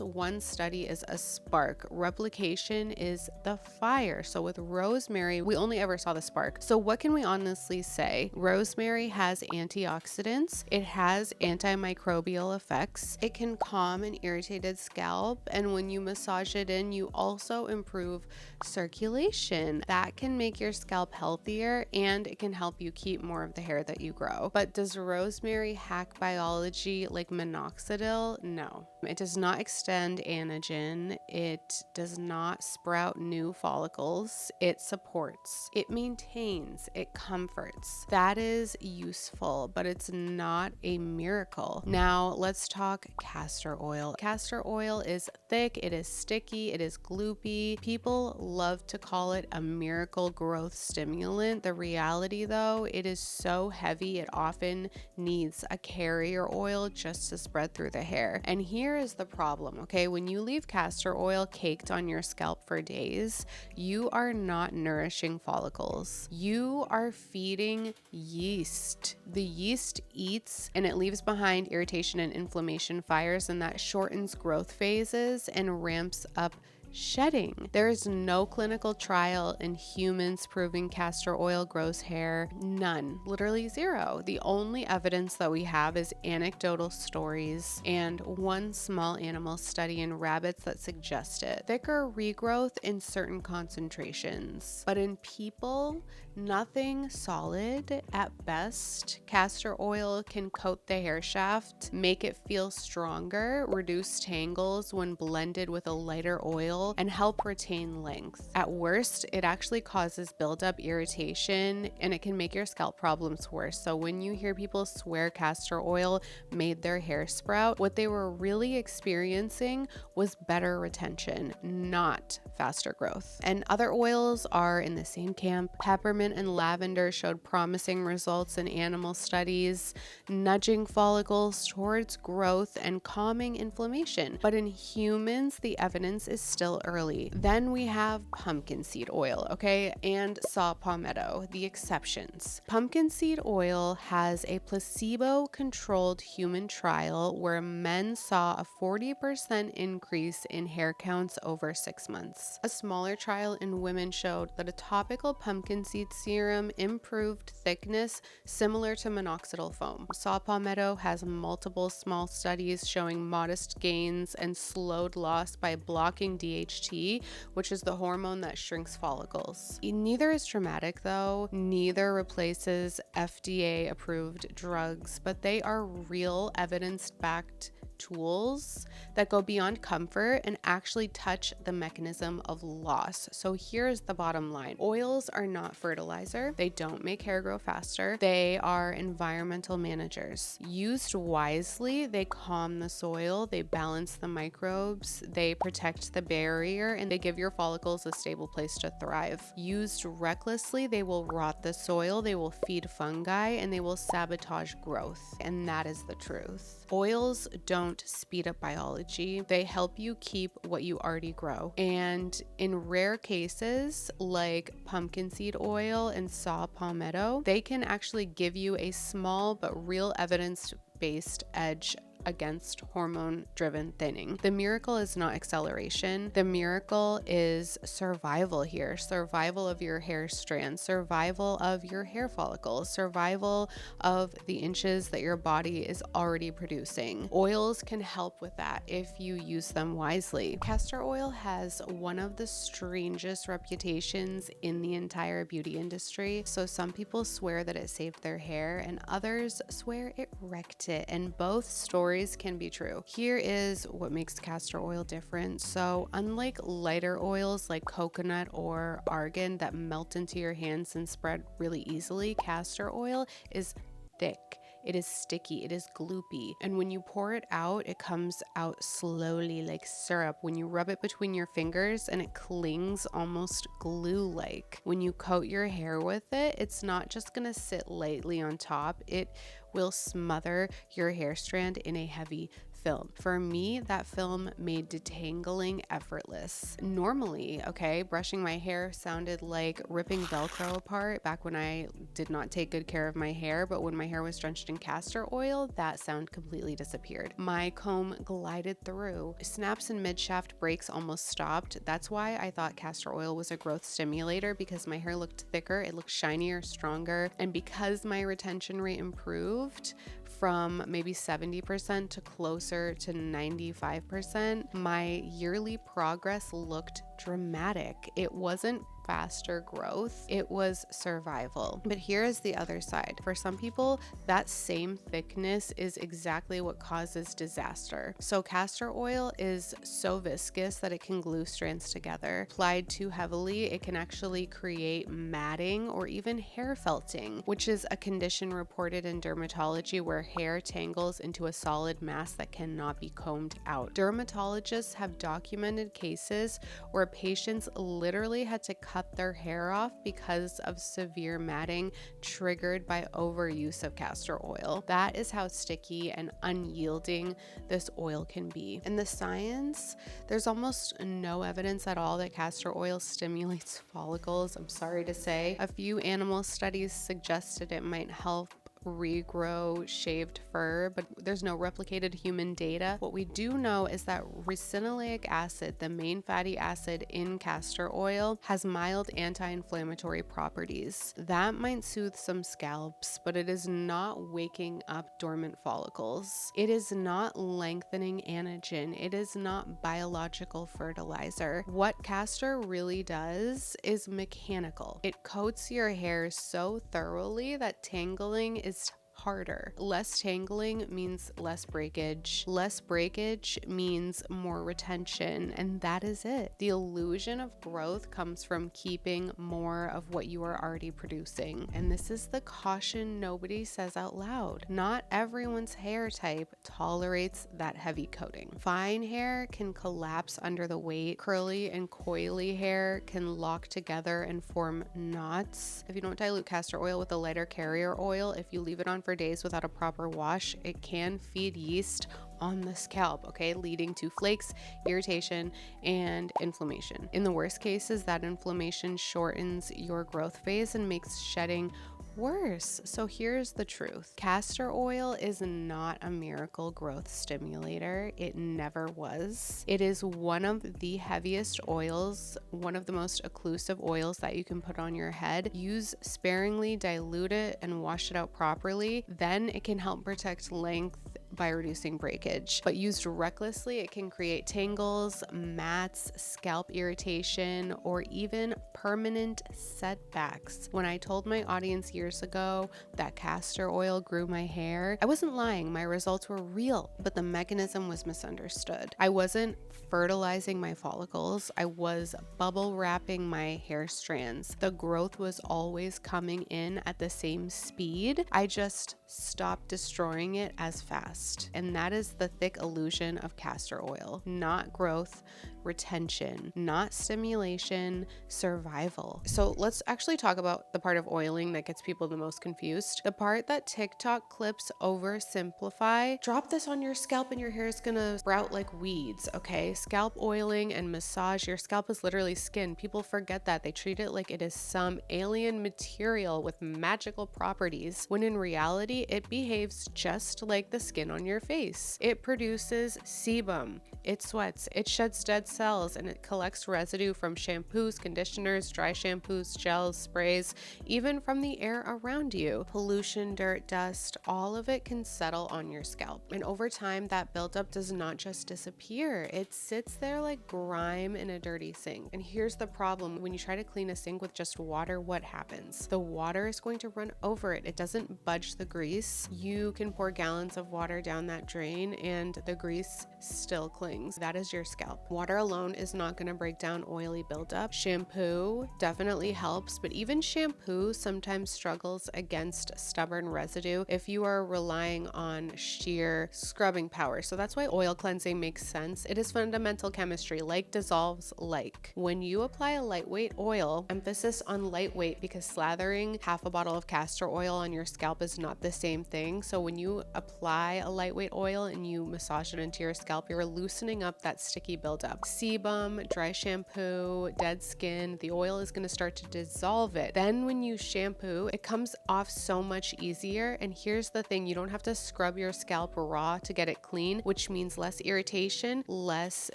one study is a spark. Replication is the fire. So with rosemary, we only ever saw the spark. So what can we honestly say? Rosemary has antioxidants. It has antimicrobial effects. It can calm an irritated scalp. And when you massage it in, you also improve circulation. That can make your scalp healthier and it can help you keep more of the hair that you grow. But does rosemary hack biology like minoxidil? No. It does not extend anagen. It does not sprout new follicles. It supports, it maintains, it comforts. That is useful, but it's not a miracle. Now let's talk castor oil. Castor oil is thick, it is sticky, it is gloopy. People love to call it a miracle growth stimulant. The reality though, it is so heavy, it often needs a carrier oil just to spread through the hair. And here is the problem, okay? When you leave castor oil caked on your scalp for days, you are not nourishing follicles. You are feeding yeast. The yeast eats and it leaves behind irritation and inflammation fires, and that shortens growth phases and ramps up shedding. There is no clinical trial in humans proving castor oil grows hair. None. Literally zero. The only evidence that we have is anecdotal stories and one small animal study in rabbits that suggest it. Thicker regrowth in certain concentrations. But in people, nothing solid. At best, castor oil can coat the hair shaft, make it feel stronger, reduce tangles when blended with a lighter oil, and help retain length. At worst, it actually causes buildup, irritation, and it can make your scalp problems worse. So when you hear people swear castor oil made their hair sprout, what they were really experiencing was better retention, not faster growth. And other oils are in the same camp. Peppermint and lavender showed promising results in animal studies, nudging follicles towards growth and calming inflammation. But in humans, the evidence is still early. Then we have pumpkin seed oil, okay, and saw palmetto, the exceptions. Pumpkin seed oil has a placebo-controlled human trial where men saw a 40% increase in hair counts over 6 months. A smaller trial in women showed that a topical pumpkin seed serum improved thickness similar to minoxidil foam. Saw palmetto has multiple small studies showing modest gains and slowed loss by blocking DHT, which is the hormone that shrinks follicles. Neither is dramatic though, neither replaces FDA approved drugs, but they are real evidence-backed tools that go beyond comfort and actually touch the mechanism of loss. So here's the bottom line. Oils are not fertilizer. They don't make hair grow faster. They are environmental managers. Used wisely, they calm the soil, they balance the microbes, they protect the barrier, and they give your follicles a stable place to thrive. Used recklessly, they will rot the soil, they will feed fungi, and they will sabotage growth. And that is the truth. Oils don't speed up biology. They help you keep what you already grow. And in rare cases like pumpkin seed oil and saw palmetto, they can actually give you a small but real evidence-based edge against hormone-driven thinning. The miracle is not acceleration. The miracle is survival here. Survival of your hair strands, survival of your hair follicles, survival of the inches that your body is already producing. Oils can help with that if you use them wisely. Castor oil has one of the strangest reputations in the entire beauty industry. So some people swear that it saved their hair and others swear it wrecked it, and both stories can be true. Here is what makes castor oil different. So unlike lighter oils like coconut or argan that melt into your hands and spread really easily, castor oil is thick. It is sticky, it is gloopy, and when you pour it out, it comes out slowly like syrup. When you rub it between your fingers and it clings almost glue-like. When you coat your hair with it, it's not just gonna sit lightly on top, it will smother your hair strand in a heavy film. For me, that film made detangling effortless. Normally, okay, brushing my hair sounded like ripping Velcro apart back when I did not take good care of my hair, but when my hair was drenched in castor oil, that sound completely disappeared. My comb glided through. Snaps and mid-shaft breaks almost stopped. That's why I thought castor oil was a growth stimulator, because my hair looked thicker, it looked shinier, stronger, and because my retention rate improved from maybe 70% to closer to 95%, my yearly progress looked dramatic. It wasn't faster growth, it was survival. But here is the other side. For some people, that same thickness is exactly what causes disaster. So castor oil is so viscous that it can glue strands together. Applied too heavily, it can actually create matting or even hair felting, which is a condition reported in dermatology where hair tangles into a solid mass that cannot be combed out. Dermatologists have documented cases where patients literally had to cut their hair off because of severe matting triggered by overuse of castor oil. That is how sticky and unyielding this oil can be. In the science, there's almost no evidence at all that castor oil stimulates follicles, I'm sorry to say. A few animal studies suggested it might help regrow shaved fur, but there's no replicated human data. What we do know is that ricinoleic acid, the main fatty acid in castor oil, has mild anti-inflammatory properties. That might soothe some scalps, but it is not waking up dormant follicles. It is not lengthening anagen. It is not biological fertilizer. What castor really does is mechanical. It coats your hair so thoroughly that tangling is harder. Less tangling means less breakage. Less breakage means more retention, and that is it. The illusion of growth comes from keeping more of what you are already producing. And this is the caution nobody says out loud. Not everyone's hair type tolerates that heavy coating. Fine hair can collapse under the weight. Curly and coily hair can lock together and form knots. If you don't dilute castor oil with a lighter carrier oil, if you leave it on for days without a proper wash, it can feed yeast on the scalp, okay, leading to flakes, irritation, and inflammation. In the worst cases, that inflammation shortens your growth phase and makes shedding worse. So here's the truth. Castor oil is not a miracle growth stimulator. It never was. It is one of the heaviest oils, one of the most occlusive oils that you can put on your head. Use sparingly, dilute it, and wash it out properly. Then it can help protect length by reducing breakage. But used recklessly, it can create tangles, mats, scalp irritation, or even permanent setbacks. When I told my audience years ago that castor oil grew my hair, I wasn't lying. My results were real, but the mechanism was misunderstood. I wasn't fertilizing my follicles. I was bubble wrapping my hair strands. The growth was always coming in at the same speed. I just stopped destroying it as fast. And that is the thick illusion of castor oil. Not growth, retention, not stimulation, survival. So let's actually talk about the part of oiling that gets people the most confused. The part that TikTok clips oversimplify. Drop this on your scalp and your hair is gonna sprout like weeds, okay? Scalp oiling and massage. Your scalp is literally skin. People forget that. They treat it like it is some alien material with magical properties, when in reality, it behaves just like the skin on your face. It produces sebum. It sweats. It sheds dead cells, and it collects residue from shampoos, conditioners, dry shampoos, gels, sprays, even from the air around you. Pollution, dirt, dust, all of it can settle on your scalp. And over time, that buildup does not just disappear. It sits there like grime in a dirty sink. And here's the problem. When you try to clean a sink with just water, what happens? The water is going to run over it. It doesn't budge the grease. You can pour gallons of water down that drain and the grease still clings. That is your scalp. Water alone is not going to break down oily buildup. Shampoo definitely helps, but even shampoo sometimes struggles against stubborn residue if you are relying on sheer scrubbing power. So that's why oil cleansing makes sense. It is fundamental chemistry, like dissolves like. When you apply a lightweight oil, emphasis on lightweight, because slathering half a bottle of castor oil on your scalp is not the same thing. So when you apply a lightweight oil and you massage it into your scalp, you're loosening up that sticky buildup. Sebum, dry shampoo, dead skin, the oil is going to start to dissolve it. Then when you shampoo, it comes off so much easier. And here's the thing, you don't have to scrub your scalp raw to get it clean, which means less irritation, less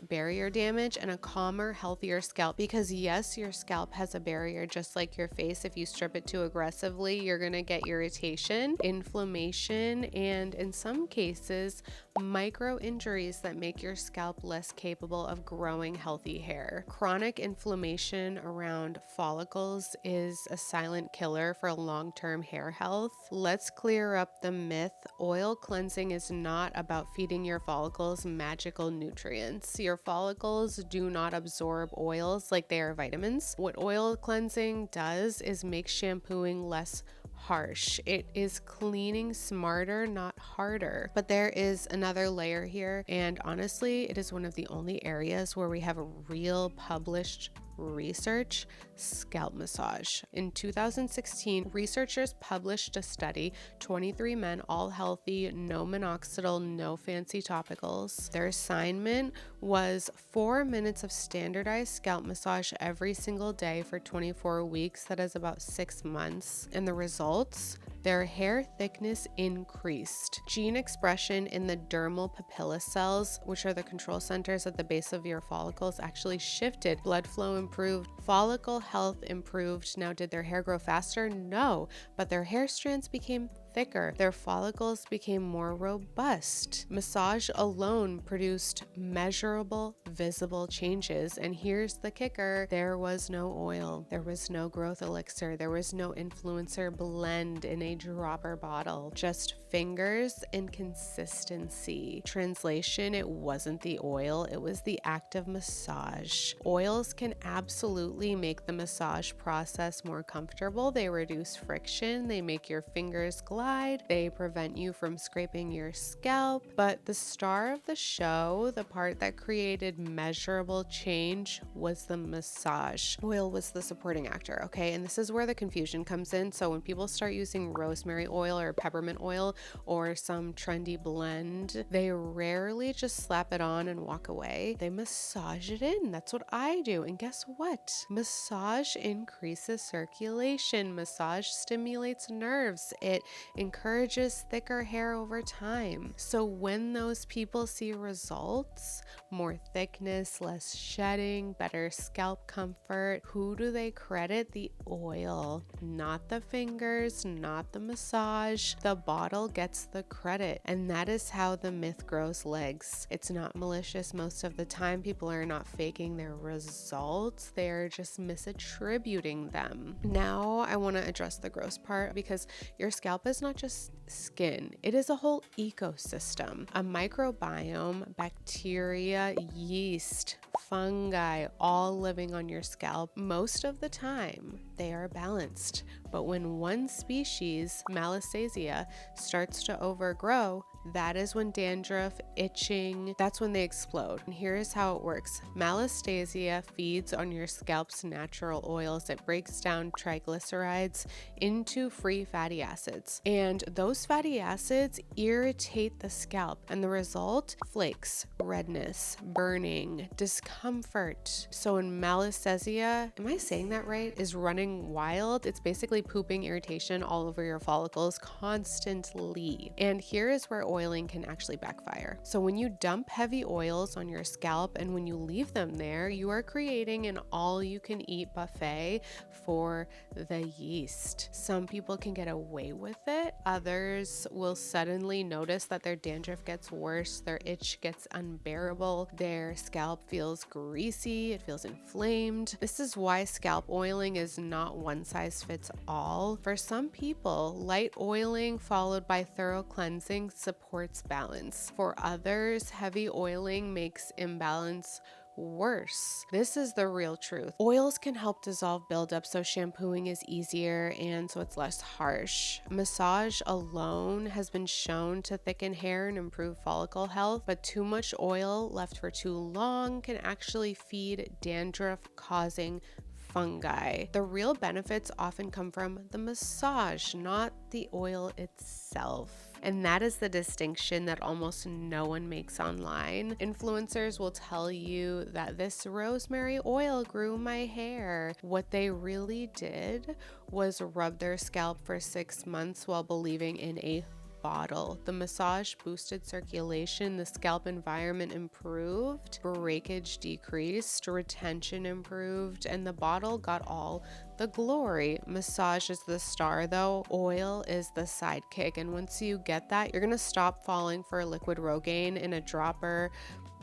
barrier damage, and a calmer, healthier scalp. Because yes, your scalp has a barrier just like your face. If you strip it too aggressively, you're going to get irritation, inflammation, and in some cases, micro injuries that make your scalp less capable of growing healthy hair. Chronic inflammation around follicles is a silent killer for long-term hair health. Let's clear up the myth. Oil cleansing is not about feeding your follicles magical nutrients. Your follicles do not absorb oils like they are vitamins. What oil cleansing does is make shampooing less harsh. It is cleaning smarter, not harder. But there is another layer here, and honestly, it is one of the only areas where we have a real published research: scalp massage. In 2016, researchers published a study, 23 men, all healthy, no minoxidil, no fancy topicals. Their assignment was 4 minutes of standardized scalp massage every single day for 24 weeks. That is about 6 months. And the results: their hair thickness increased. Gene expression in the dermal papilla cells, which are the control centers at the base of your follicles, actually shifted. Blood flow improved. Follicle health improved. Now, did their hair grow faster? No, but their hair strands became thicker. Their follicles became more robust. Massage alone produced measurable, visible changes. And here's the kicker: there was no oil, there was no growth elixir, there was no influencer blend in a dropper bottle, just fingers and consistency. Translation: it wasn't the oil, it was the act of massage. Oils can absolutely make the massage process more comfortable. They reduce friction, they make your fingers glide, they prevent you from scraping your scalp. But the star of the show, the part that created measurable change, was the massage. Oil was the supporting actor, okay? And this is where the confusion comes in. So when people start using rosemary oil or peppermint oil or some trendy blend, they rarely just slap it on and walk away. They massage it in. That's what I do. And guess what? Massage increases circulation. Massage stimulates nerves. It encourages thicker hair over time. So when those people see results, more thickness, less shedding, better scalp comfort, who do they credit? The oil, not the fingers, not the massage. The bottle gets the credit. And that is how the myth grows legs. It's not malicious most of the time. People are not faking their results. They're just misattributing them. Now I want to address the gross part, because your scalp is not just skin, it is a whole ecosystem, a microbiome, bacteria, yeast, fungi, all living on your scalp. Most of the time they are balanced, but when one species, Malassezia, starts to overgrow, that is when dandruff, itching, that's when they explode. And here's how it works. Malassezia feeds on your scalp's natural oils. It breaks down triglycerides into free fatty acids. And those fatty acids irritate the scalp. And the result? Flakes, redness, burning, discomfort. So when Malassezia, am I saying that right, is running wild, it's basically pooping irritation all over your follicles constantly. And here is where oiling can actually backfire. So when you dump heavy oils on your scalp and when you leave them there, you are creating an all-you-can-eat buffet for the yeast. Some people can get away with it. Others will suddenly notice that their dandruff gets worse, their itch gets unbearable, their scalp feels greasy, it feels inflamed. This is why scalp oiling is not one size fits all. For some people, light oiling followed by thorough cleansing supports balance. For others, heavy oiling makes imbalance worse. This is the real truth. Oils can help dissolve buildup so shampooing is easier and so it's less harsh. Massage alone has been shown to thicken hair and improve follicle health, but too much oil left for too long can actually feed dandruff causing fungi. The real benefits often come from the massage, not the oil itself. And that is the distinction that almost no one makes online. Influencers will tell you that this rosemary oil grew my hair. What they really did was rub their scalp for 6 months while believing in a bottle. The massage boosted circulation, the scalp environment improved, breakage decreased, retention improved, and the bottle got all the glory. Massage is the star though, oil is the sidekick. And once you get that, you're gonna stop falling for liquid Rogaine in a dropper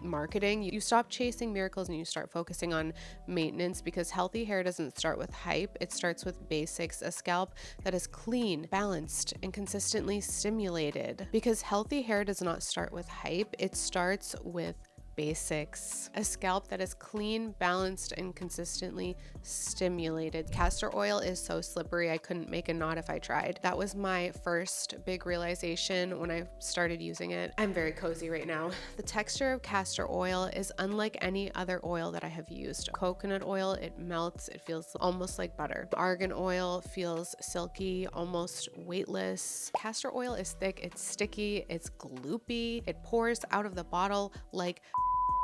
marketing. You stop chasing miracles and you start focusing on maintenance, because healthy hair doesn't start with hype. It starts with basics, a scalp that is clean, balanced, and consistently stimulated. Because healthy hair does not start with hype, it starts with basics. A scalp that is clean, balanced, and consistently stimulated. Castor oil is so slippery, I couldn't make a knot if I tried. That was my first big realization when I started using it. I'm very cozy right now. The texture of castor oil is unlike any other oil that I have used. Coconut oil, it melts, it feels almost like butter. Argan oil feels silky, almost weightless. Castor oil is thick, it's sticky, it's gloopy, it pours out of the bottle like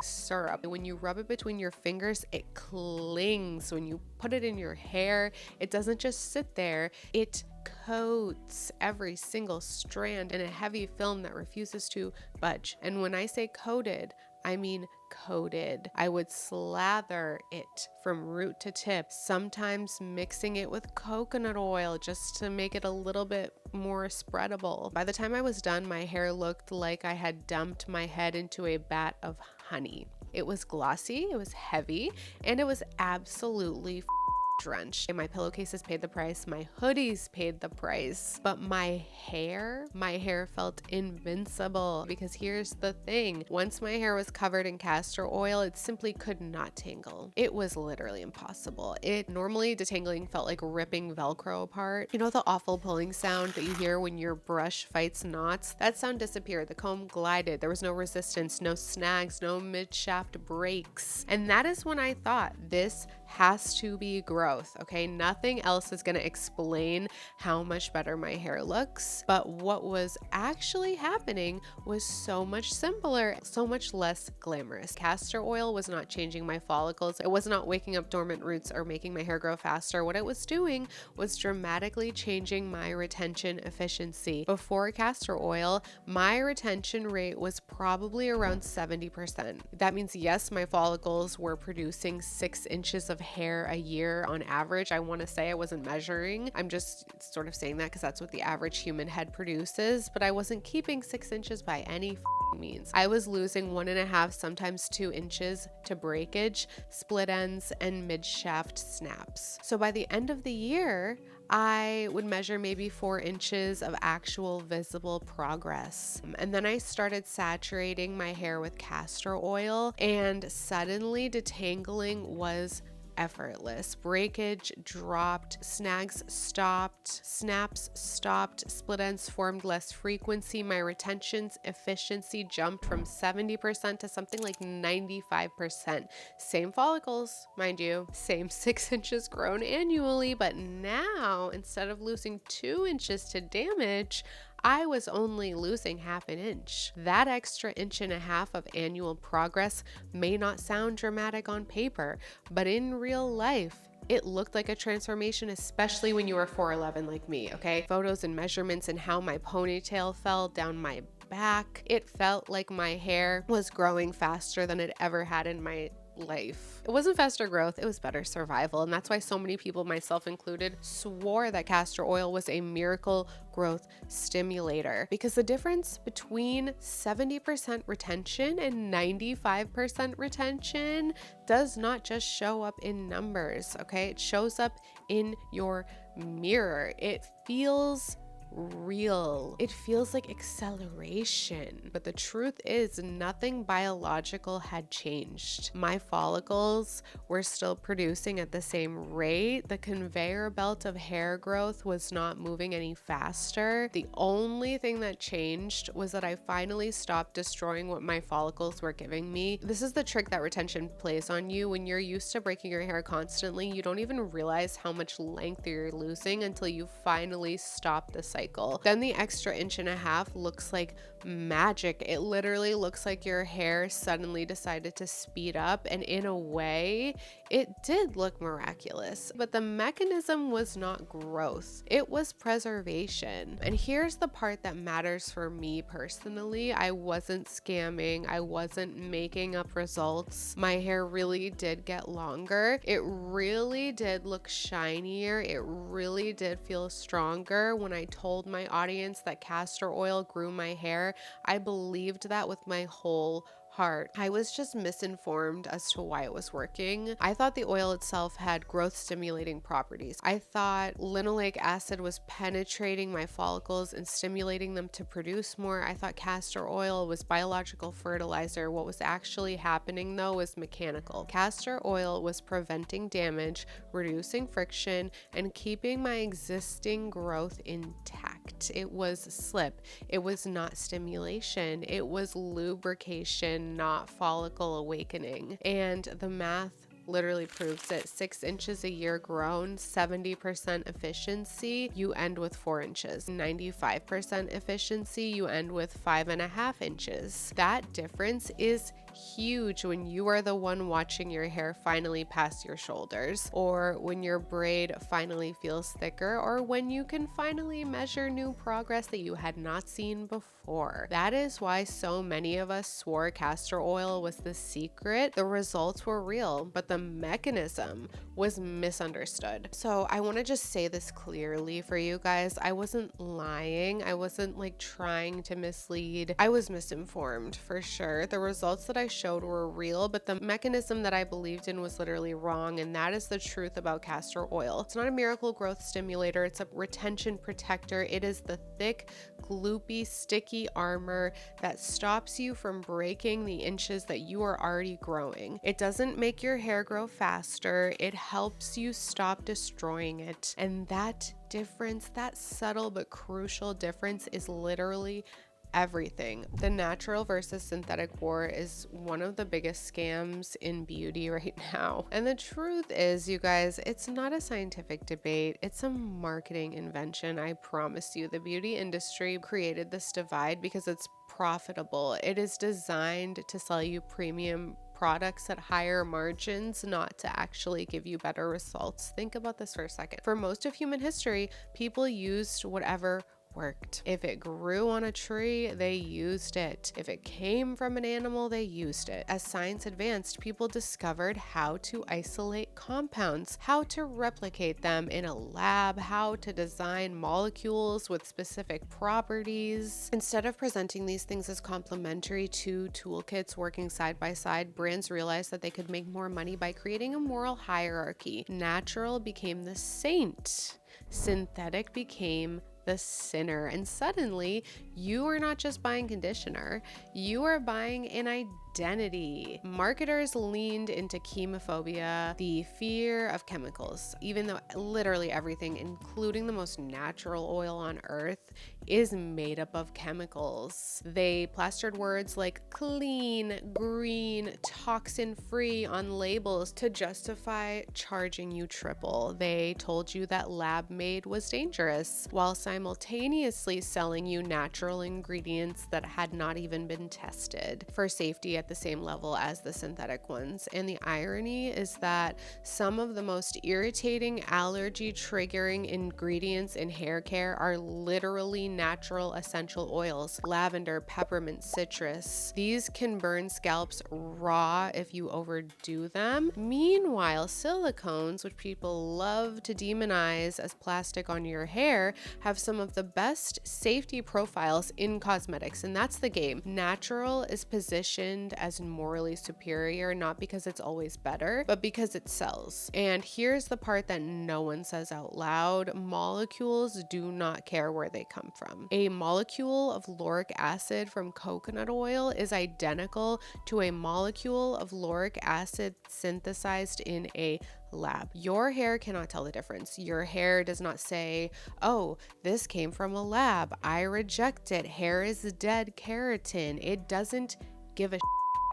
syrup. When you rub it between your fingers, it clings. When you put it in your hair, it doesn't just sit there, it coats every single strand in a heavy film that refuses to budge. And when I say coated, I mean coated. I would slather it from root to tip, sometimes mixing it with coconut oil just to make it a little bit more spreadable. By the time I was done, my hair looked like I had dumped my head into a vat of honey. It was glossy, it was heavy, and it was absolutely drenched. My pillowcases paid the price, my hoodies paid the price, but my hair felt invincible, because here's the thing. Once my hair was covered in castor oil, it simply could not tangle. It was literally impossible. Normally detangling felt like ripping Velcro apart. You know the awful pulling sound that you hear when your brush fights knots? That sound disappeared. The comb glided. There was no resistance, no snags, no mid-shaft breaks. And that is when I thought, this has to be growth, okay? Nothing else is gonna explain how much better my hair looks. But what was actually happening was so much simpler, so much less glamorous. Castor oil was not changing my follicles. It was not waking up dormant roots or making my hair grow faster. What it was doing was dramatically changing my retention efficiency. Before castor oil, my retention rate was probably around 70%. That means, yes, my follicles were producing 6 inches of hair a year on average. I want to say, I wasn't measuring. I'm just sort of saying that because that's what the average human head produces, but I wasn't keeping 6 inches by any means. I was losing 1.5, sometimes 2 inches to breakage, split ends, and mid-shaft snaps. So by the end of the year, I would measure maybe 4 inches of actual visible progress. And then I started saturating my hair with castor oil, and suddenly detangling was effortless. Breakage dropped, snags stopped, snaps stopped, split ends formed less frequency. My retention's efficiency jumped from 70% to something like 95%. Same follicles, mind you, same 6 inches grown annually, but now instead of losing 2 inches to damage, I was only losing 1/2 inch. That extra 1.5 inches of annual progress may not sound dramatic on paper, but in real life, it looked like a transformation, especially when you were 4'11" like me, okay? Photos and measurements and how my ponytail fell down my back. It felt like my hair was growing faster than it ever had in my life. It wasn't faster growth, it was better survival. And that's why so many people, myself included, swore that castor oil was a miracle growth stimulator, because the difference between 70% retention and 95% retention does not just show up in numbers, okay? It shows up in your mirror. It feels real. It feels like acceleration. But the truth is, nothing biological had changed. My follicles were still producing at the same rate. The conveyor belt of hair growth was not moving any faster. The only thing that changed was that I finally stopped destroying what my follicles were giving me. This is the trick that retention plays on you. When you're used to breaking your hair constantly, you don't even realize how much length you're losing until you finally stop the cycle. Then the extra 1.5 inches looks like magic. It literally looks like your hair suddenly decided to speed up, and in a way, it did look miraculous. But the mechanism was not growth, it was preservation. And here's the part that matters for me personally. I wasn't scamming, I wasn't making up results. My hair really did get longer. It really did look shinier. It really did feel stronger. When I told my audience that castor oil grew my hair, I believed that with my whole heart. I was just misinformed as to why it was working. I thought the oil itself had growth stimulating properties. I thought linoleic acid was penetrating my follicles and stimulating them to produce more. I thought castor oil was biological fertilizer. What was actually happening though was mechanical. Castor oil was preventing damage, reducing friction, and keeping my existing growth intact. It was slip. It was not stimulation. It was lubrication, not follicle awakening. And the math literally proves it. 6 inches a year grown, 70% efficiency, you end with 4 inches. 95% efficiency, you end with 5.5 inches. That difference is huge when you are the one watching your hair finally pass your shoulders, or when your braid finally feels thicker, or when you can finally measure new progress that you had not seen before. That is why so many of us swore castor oil was the secret. The results were real, but the mechanism was misunderstood. So I want to just say this clearly for you guys. I wasn't lying. I wasn't like trying to mislead. I was misinformed for sure. The results that I showed were real, but the mechanism that I believed in was literally wrong. And that is the truth about castor oil. It's not a miracle growth stimulator. It's a retention protector. It is the thick, gloopy, sticky armor that stops you from breaking the inches that you are already growing. It doesn't make your hair grow faster. It helps you stop destroying it. And that difference, that subtle but crucial difference, is literally everything. The natural versus synthetic war is one of the biggest scams in beauty right now. And the truth is, you guys, it's not a scientific debate. It's a marketing invention. I promise you, the beauty industry created this divide because it's profitable. It is designed to sell you premium products at higher margins, not to actually give you better results. Think about this for a second. For most of human history, people used whatever worked. If it grew on a tree, they used it. If it came from an animal, they used it. As science advanced, people discovered how to isolate compounds, how to replicate them in a lab, how to design molecules with specific properties. Instead of presenting these things as complementary to toolkits working side by side, brands realized that they could make more money by creating a moral hierarchy. Natural became the saint. Synthetic became the sinner. And suddenly, you are not just buying conditioner, you are buying an identity. Marketers leaned into chemophobia, the fear of chemicals, even though literally everything, including the most natural oil on earth, is made up of chemicals. They plastered words like clean, green, toxin-free on labels to justify charging you triple. They told you that lab-made was dangerous, while simultaneously selling you natural ingredients that had not even been tested for safety at the same level as the synthetic ones. And the irony is that some of the most irritating, allergy-triggering ingredients in hair care are literally natural essential oils: lavender, peppermint, citrus. These can burn scalps raw if you overdo them. Meanwhile, silicones, which people love to demonize as plastic on your hair, have some of the best safety profiles in cosmetics, and that's the game. Natural is positioned as morally superior, not because it's always better, but because it sells. And here's the part that no one says out loud: molecules do not care where they come from. A molecule of lauric acid from coconut oil is identical to a molecule of lauric acid synthesized in a lab. Your hair cannot tell the difference. Your hair does not say, oh, this came from a lab, I reject it, hair is dead keratin. It doesn't give a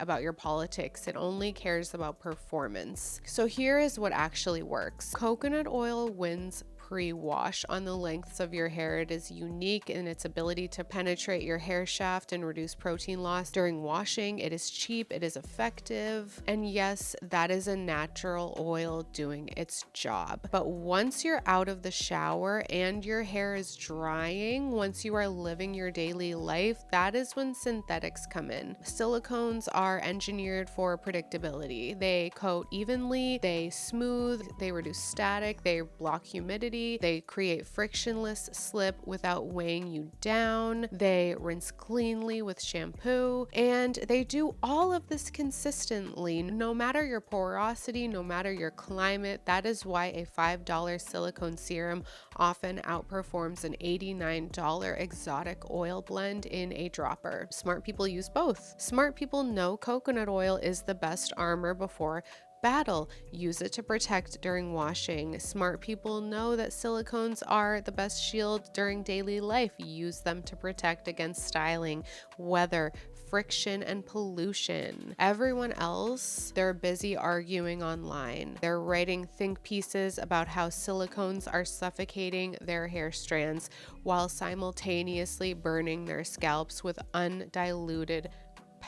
about your politics. It only cares about performance. So here is what actually works. Coconut oil wins pre-wash on the lengths of your hair. It is unique in its ability to penetrate your hair shaft and reduce protein loss during washing. It is cheap, it is effective, and yes, that is a natural oil doing its job. But once you're out of the shower and your hair is drying, once you are living your daily life, that is when synthetics come in. Silicones are engineered for predictability. They coat evenly, they smooth, they reduce static, they block humidity, they create frictionless slip without weighing you down, they rinse cleanly with shampoo, and they do all of this consistently, no matter your porosity, no matter your climate. That is why a $5 silicone serum often outperforms an $89 exotic oil blend in a dropper. Smart people use both. Smart people know coconut oil is the best armor before battle. Use it to protect during washing. Smart people know that silicones are the best shield during daily life. Use them to protect against styling, weather, friction, and pollution. Everyone else, they're busy arguing online. They're writing think pieces about how silicones are suffocating their hair strands while simultaneously burning their scalps with undiluted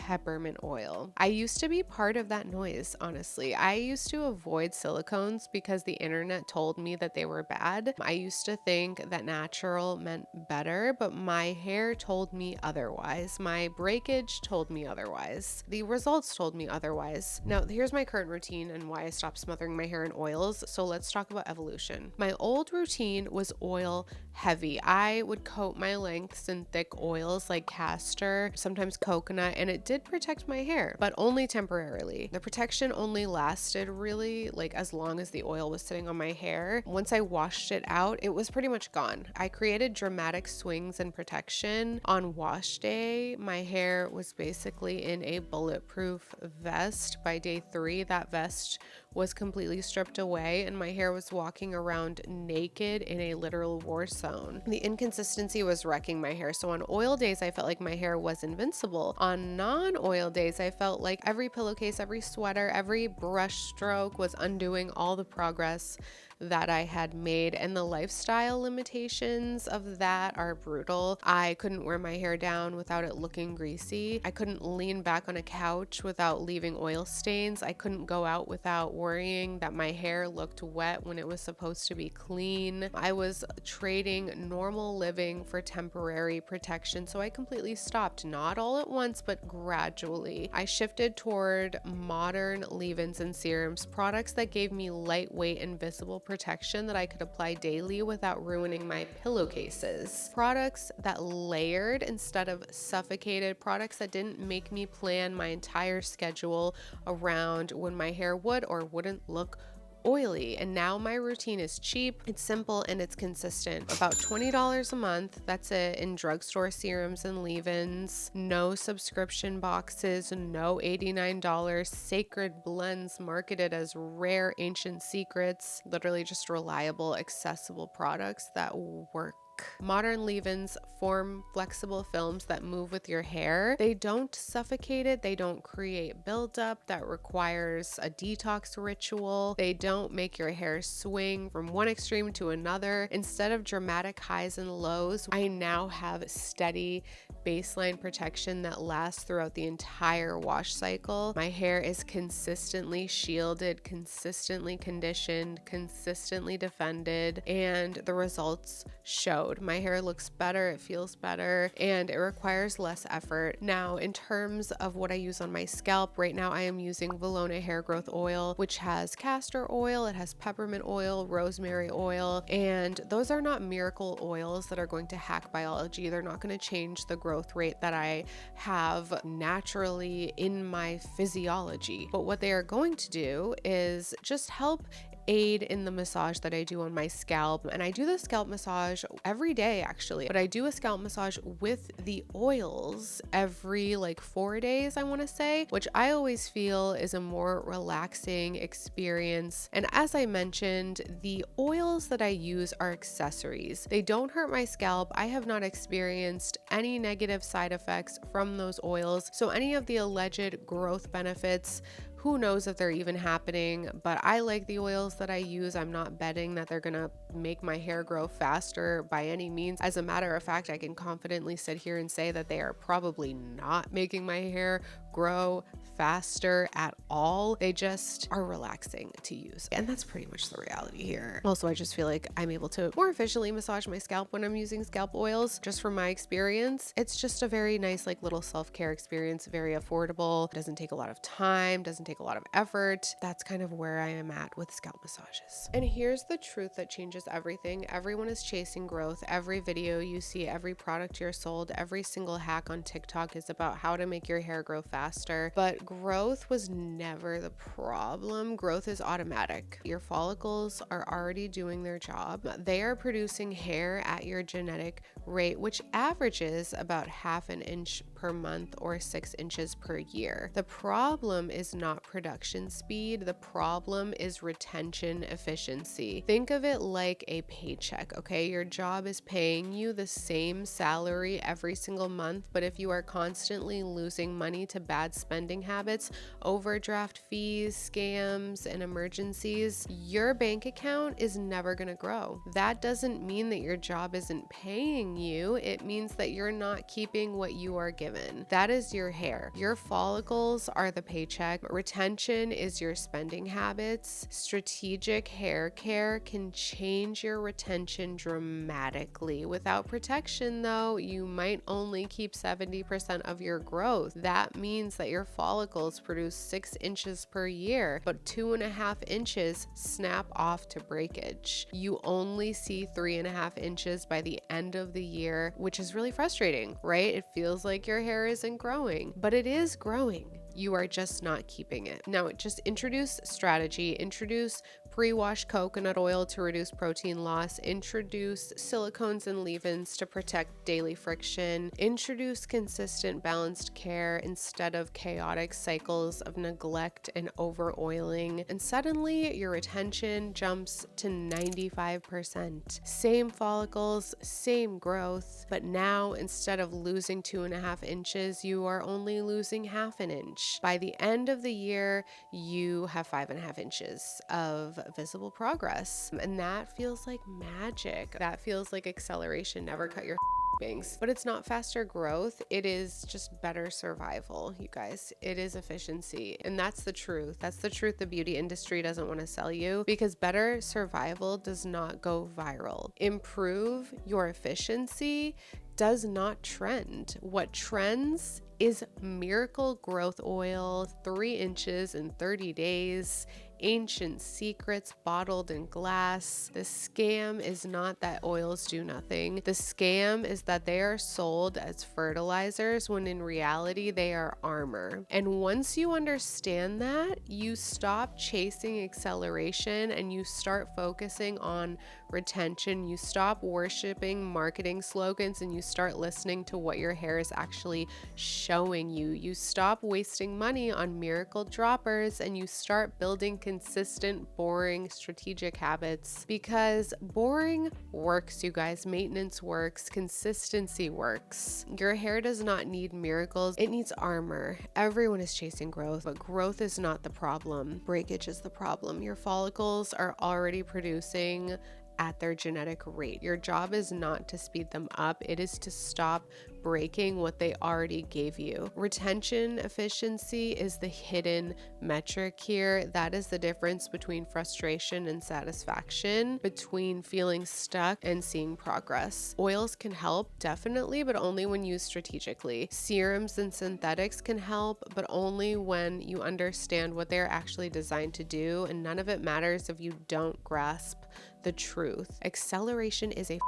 peppermint oil. I used to be part of that noise, honestly. I used to avoid silicones because the internet told me that they were bad. I used to think that natural meant better, but my hair told me otherwise. My breakage told me otherwise. The results told me otherwise. Now, here's my current routine and why I stopped smothering my hair in oils. So let's talk about evolution. My old routine was oil heavy. I would coat my lengths in thick oils like castor, sometimes coconut, and it did protect my hair, but only temporarily. The protection only lasted really like as long as the oil was sitting on my hair. Once I washed it out, it was pretty much gone. I created dramatic swings in protection. On wash day, my hair was basically in a bulletproof vest. By day 3, that vest was completely stripped away and my hair was walking around naked in a literal war zone. The inconsistency was wrecking my hair. So on oil days, I felt like my hair was invincible. On non-oil days, I felt like every pillowcase, every sweater, every brush stroke was undoing all the progress that I had made, and the lifestyle limitations of that are brutal. I couldn't wear my hair down without it looking greasy. I couldn't lean back on a couch without leaving oil stains. I couldn't go out without worrying that my hair looked wet when it was supposed to be clean. I was trading normal living for temporary protection, so I completely stopped, not all at once, but gradually. I shifted toward modern leave-ins and serums, products that gave me lightweight and visible protection that I could apply daily without ruining my pillowcases. Products that layered instead of suffocated, products that didn't make me plan my entire schedule around when my hair would or wouldn't look oily. And now my routine is cheap, it's simple, and it's consistent. About $20 a month, that's it, in drugstore serums and leave-ins. No subscription boxes, no $89 sacred blends marketed as rare ancient secrets. Literally just reliable, accessible products that work. Modern leave-ins form flexible films that move with your hair. They don't suffocate it. They don't create buildup that requires a detox ritual. They don't make your hair swing from one extreme to another. Instead of dramatic highs and lows, I now have steady baseline protection that lasts throughout the entire wash cycle. My hair is consistently shielded, consistently conditioned, consistently defended, and the results show. My hair looks better, it feels better, and it requires less effort. Now, in terms of what I use on my scalp, right now I am using Valona hair growth oil, which has castor oil, it has peppermint oil, rosemary oil, and those are not miracle oils that are going to hack biology. They're not going to change the growth rate that I have naturally in my physiology. But what they are going to do is just help aid in the massage that I do on my scalp. And I do the scalp massage every day actually, but I do a scalp massage with the oils every like 4 days, I want to say, which I always feel is a more relaxing experience. And as I mentioned, the oils that I use are accessories. They don't hurt my scalp. I have not experienced any negative side effects from those oils. So any of the alleged growth benefits, who knows if they're even happening, but I like the oils that I use. I'm not betting that they're gonna make my hair grow faster by any means. As a matter of fact, I can confidently sit here and say that they are probably not making my hair grow faster at all. They just are relaxing to use. And that's pretty much the reality here. Also, I just feel like I'm able to more efficiently massage my scalp when I'm using scalp oils. Just from my experience, it's just a very nice like little self-care experience, very affordable, doesn't take a lot of time, doesn't take a lot of effort. That's kind of where I am at with scalp massages. And here's the truth that changes everything. Everyone is chasing growth. Every video you see, every product you're sold, every single hack on TikTok is about how to make your hair grow faster. But growth was never the problem. Growth is automatic. Your follicles are already doing their job. They are producing hair at your genetic rate, which averages about half an inch per month or 6 inches per year. The problem is not production speed. The problem is retention efficiency. Think of it like like a paycheck, okay? Your job is paying you the same salary every single month, but if you are constantly losing money to bad spending habits, overdraft fees, scams, and emergencies, your bank account is never going to grow. That doesn't mean that your job isn't paying you. It means that you're not keeping what you are given. That is your hair. Your follicles are the paycheck. Retention is your spending habits. Strategic hair care can change your retention dramatically. Without protection, though, you might only keep 70% of your growth. That means that your follicles produce 6 inches per year, but 2.5 inches snap off to breakage. You only see 3.5 inches by the end of the year, which is really frustrating, right? It feels like your hair isn't growing, but it is growing. You are just not keeping it. Now, just introduce strategy, introduce pre-washed coconut oil to reduce protein loss, introduce silicones and leave-ins to protect daily friction, introduce consistent balanced care instead of chaotic cycles of neglect and over-oiling, and suddenly your retention jumps to 95%. Same follicles, same growth, but now instead of losing 2.5 inches, you are only losing 1/2 inch. By the end of the year, you have 5.5 inches of visible progress. And that feels like magic. That feels like acceleration. Never cut your bangs. But it's not faster growth. It is just better survival, you guys. It is efficiency. And that's the truth. That's the truth the beauty industry doesn't want to sell you, because better survival does not go viral. Improve your efficiency does not trend. What trends is miracle growth oil, 3 inches in 30 days, ancient secrets bottled in glass. The scam is not that oils do nothing. The scam is that they are sold as fertilizers when in reality they are armor. And once you understand that, you stop chasing acceleration and you start focusing on retention. You stop worshiping marketing slogans and you start listening to what your hair is actually showing you. You stop wasting money on miracle droppers and you start building consistent, boring, strategic habits, because boring works, you guys. Maintenance works, consistency works. Your hair does not need miracles, it needs armor. Everyone is chasing growth, but growth is not the problem. Breakage is the problem. Your follicles are already producing at their genetic rate. Your job is not to speed them up, it is to stop breaking what they already gave you. Retention efficiency is the hidden metric here. That is the difference between frustration and satisfaction, between feeling stuck and seeing progress. Oils can help, definitely, but only when used strategically. Serums and synthetics can help, but only when you understand what they're actually designed to do, and none of it matters if you don't grasp the truth. Acceleration is a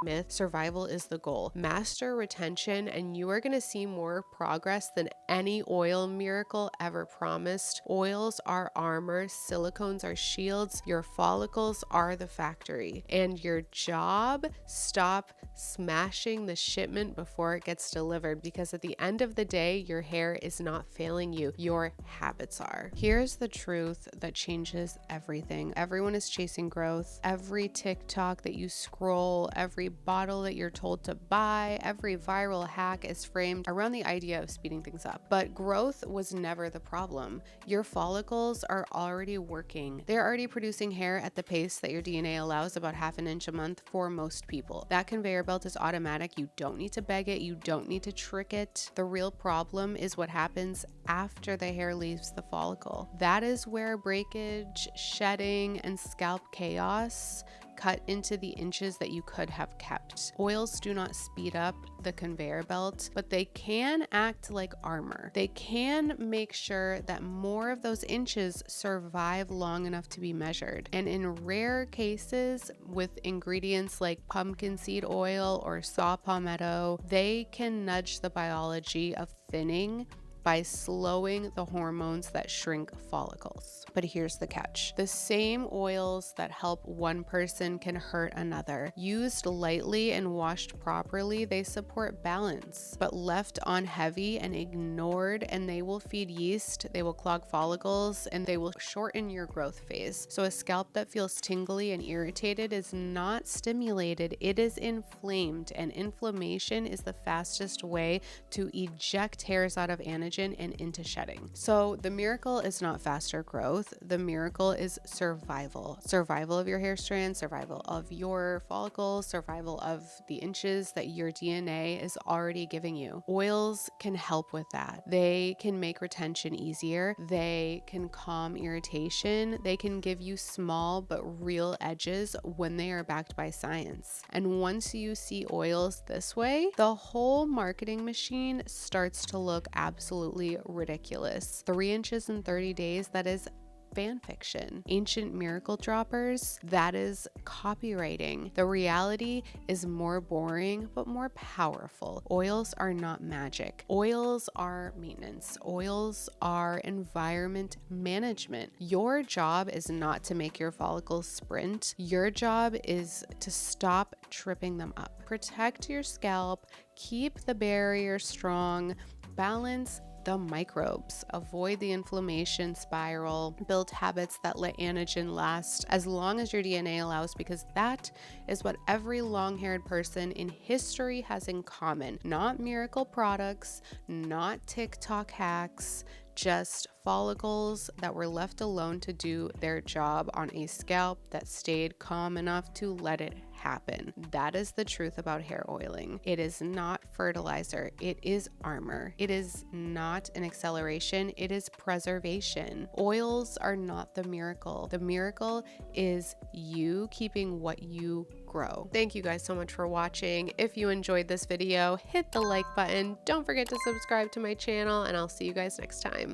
myth. Survival is the goal. Master retention and you are going to see more progress than any oil miracle ever promised. Oils are armor, silicones are shields, your follicles are the factory. And your job, stop smashing the shipment before it gets delivered, because at the end of the day, your hair is not failing you. Your habits are. Here's the truth that changes everything. Everyone is chasing growth. Every TikTok that you scroll, every bottle that you're told to buy, every viral hack is framed around the idea of speeding things up. But growth was never the problem. Your follicles are already working. They're already producing hair at the pace that your DNA allows, about 1/2 inch a month for most people. That conveyor belt is automatic. You don't need to beg it. You don't need to trick it. The real problem is what happens after the hair leaves the follicle. That is where breakage, shedding, and scalp chaos cut into the inches that you could have kept. Oils do not speed up the conveyor belt, but they can act like armor. They can make sure that more of those inches survive long enough to be measured. And in rare cases, with ingredients like pumpkin seed oil or saw palmetto, they can nudge the biology of thinning by slowing the hormones that shrink follicles. But here's the catch. The same oils that help one person can hurt another. Used lightly and washed properly, they support balance, but left on heavy and ignored, and they will feed yeast, they will clog follicles, and they will shorten your growth phase. So a scalp that feels tingly and irritated is not stimulated, it is inflamed, and inflammation is the fastest way to eject hairs out of anagen and into shedding. So the miracle is not faster growth, the miracle is survival. Survival of your hair strand, survival of your follicles, survival of the inches that your DNA is already giving you. Oils can help with that. They can make retention easier. They can calm irritation. They can give you small but real edges when they are backed by science. And once you see oils this way, the whole marketing machine starts to look absolutely ridiculous. 3 inches in 30 days, that is fan fiction. Ancient miracle droppers, that is copywriting. The reality is more boring but more powerful. Oils are not magic. Oils are maintenance. Oils are environment management. Your job is not to make your follicles sprint. Your job is to stop tripping them up. Protect your scalp, keep the barrier strong, balance the microbes, avoid the inflammation spiral, build habits that let anagen last as long as your DNA allows, because that is what every long-haired person in history has in common. Not miracle products, not TikTok hacks, just follicles that were left alone to do their job on a scalp that stayed calm enough to let it happen. That is the truth about hair oiling. It is not fertilizer. It is armor. It is not an acceleration. It is preservation. Oils are not the miracle. The miracle is you keeping what you grow. Thank you guys so much for watching. If you enjoyed this video, hit the like button. Don't forget to subscribe to my channel, and I'll see you guys next time.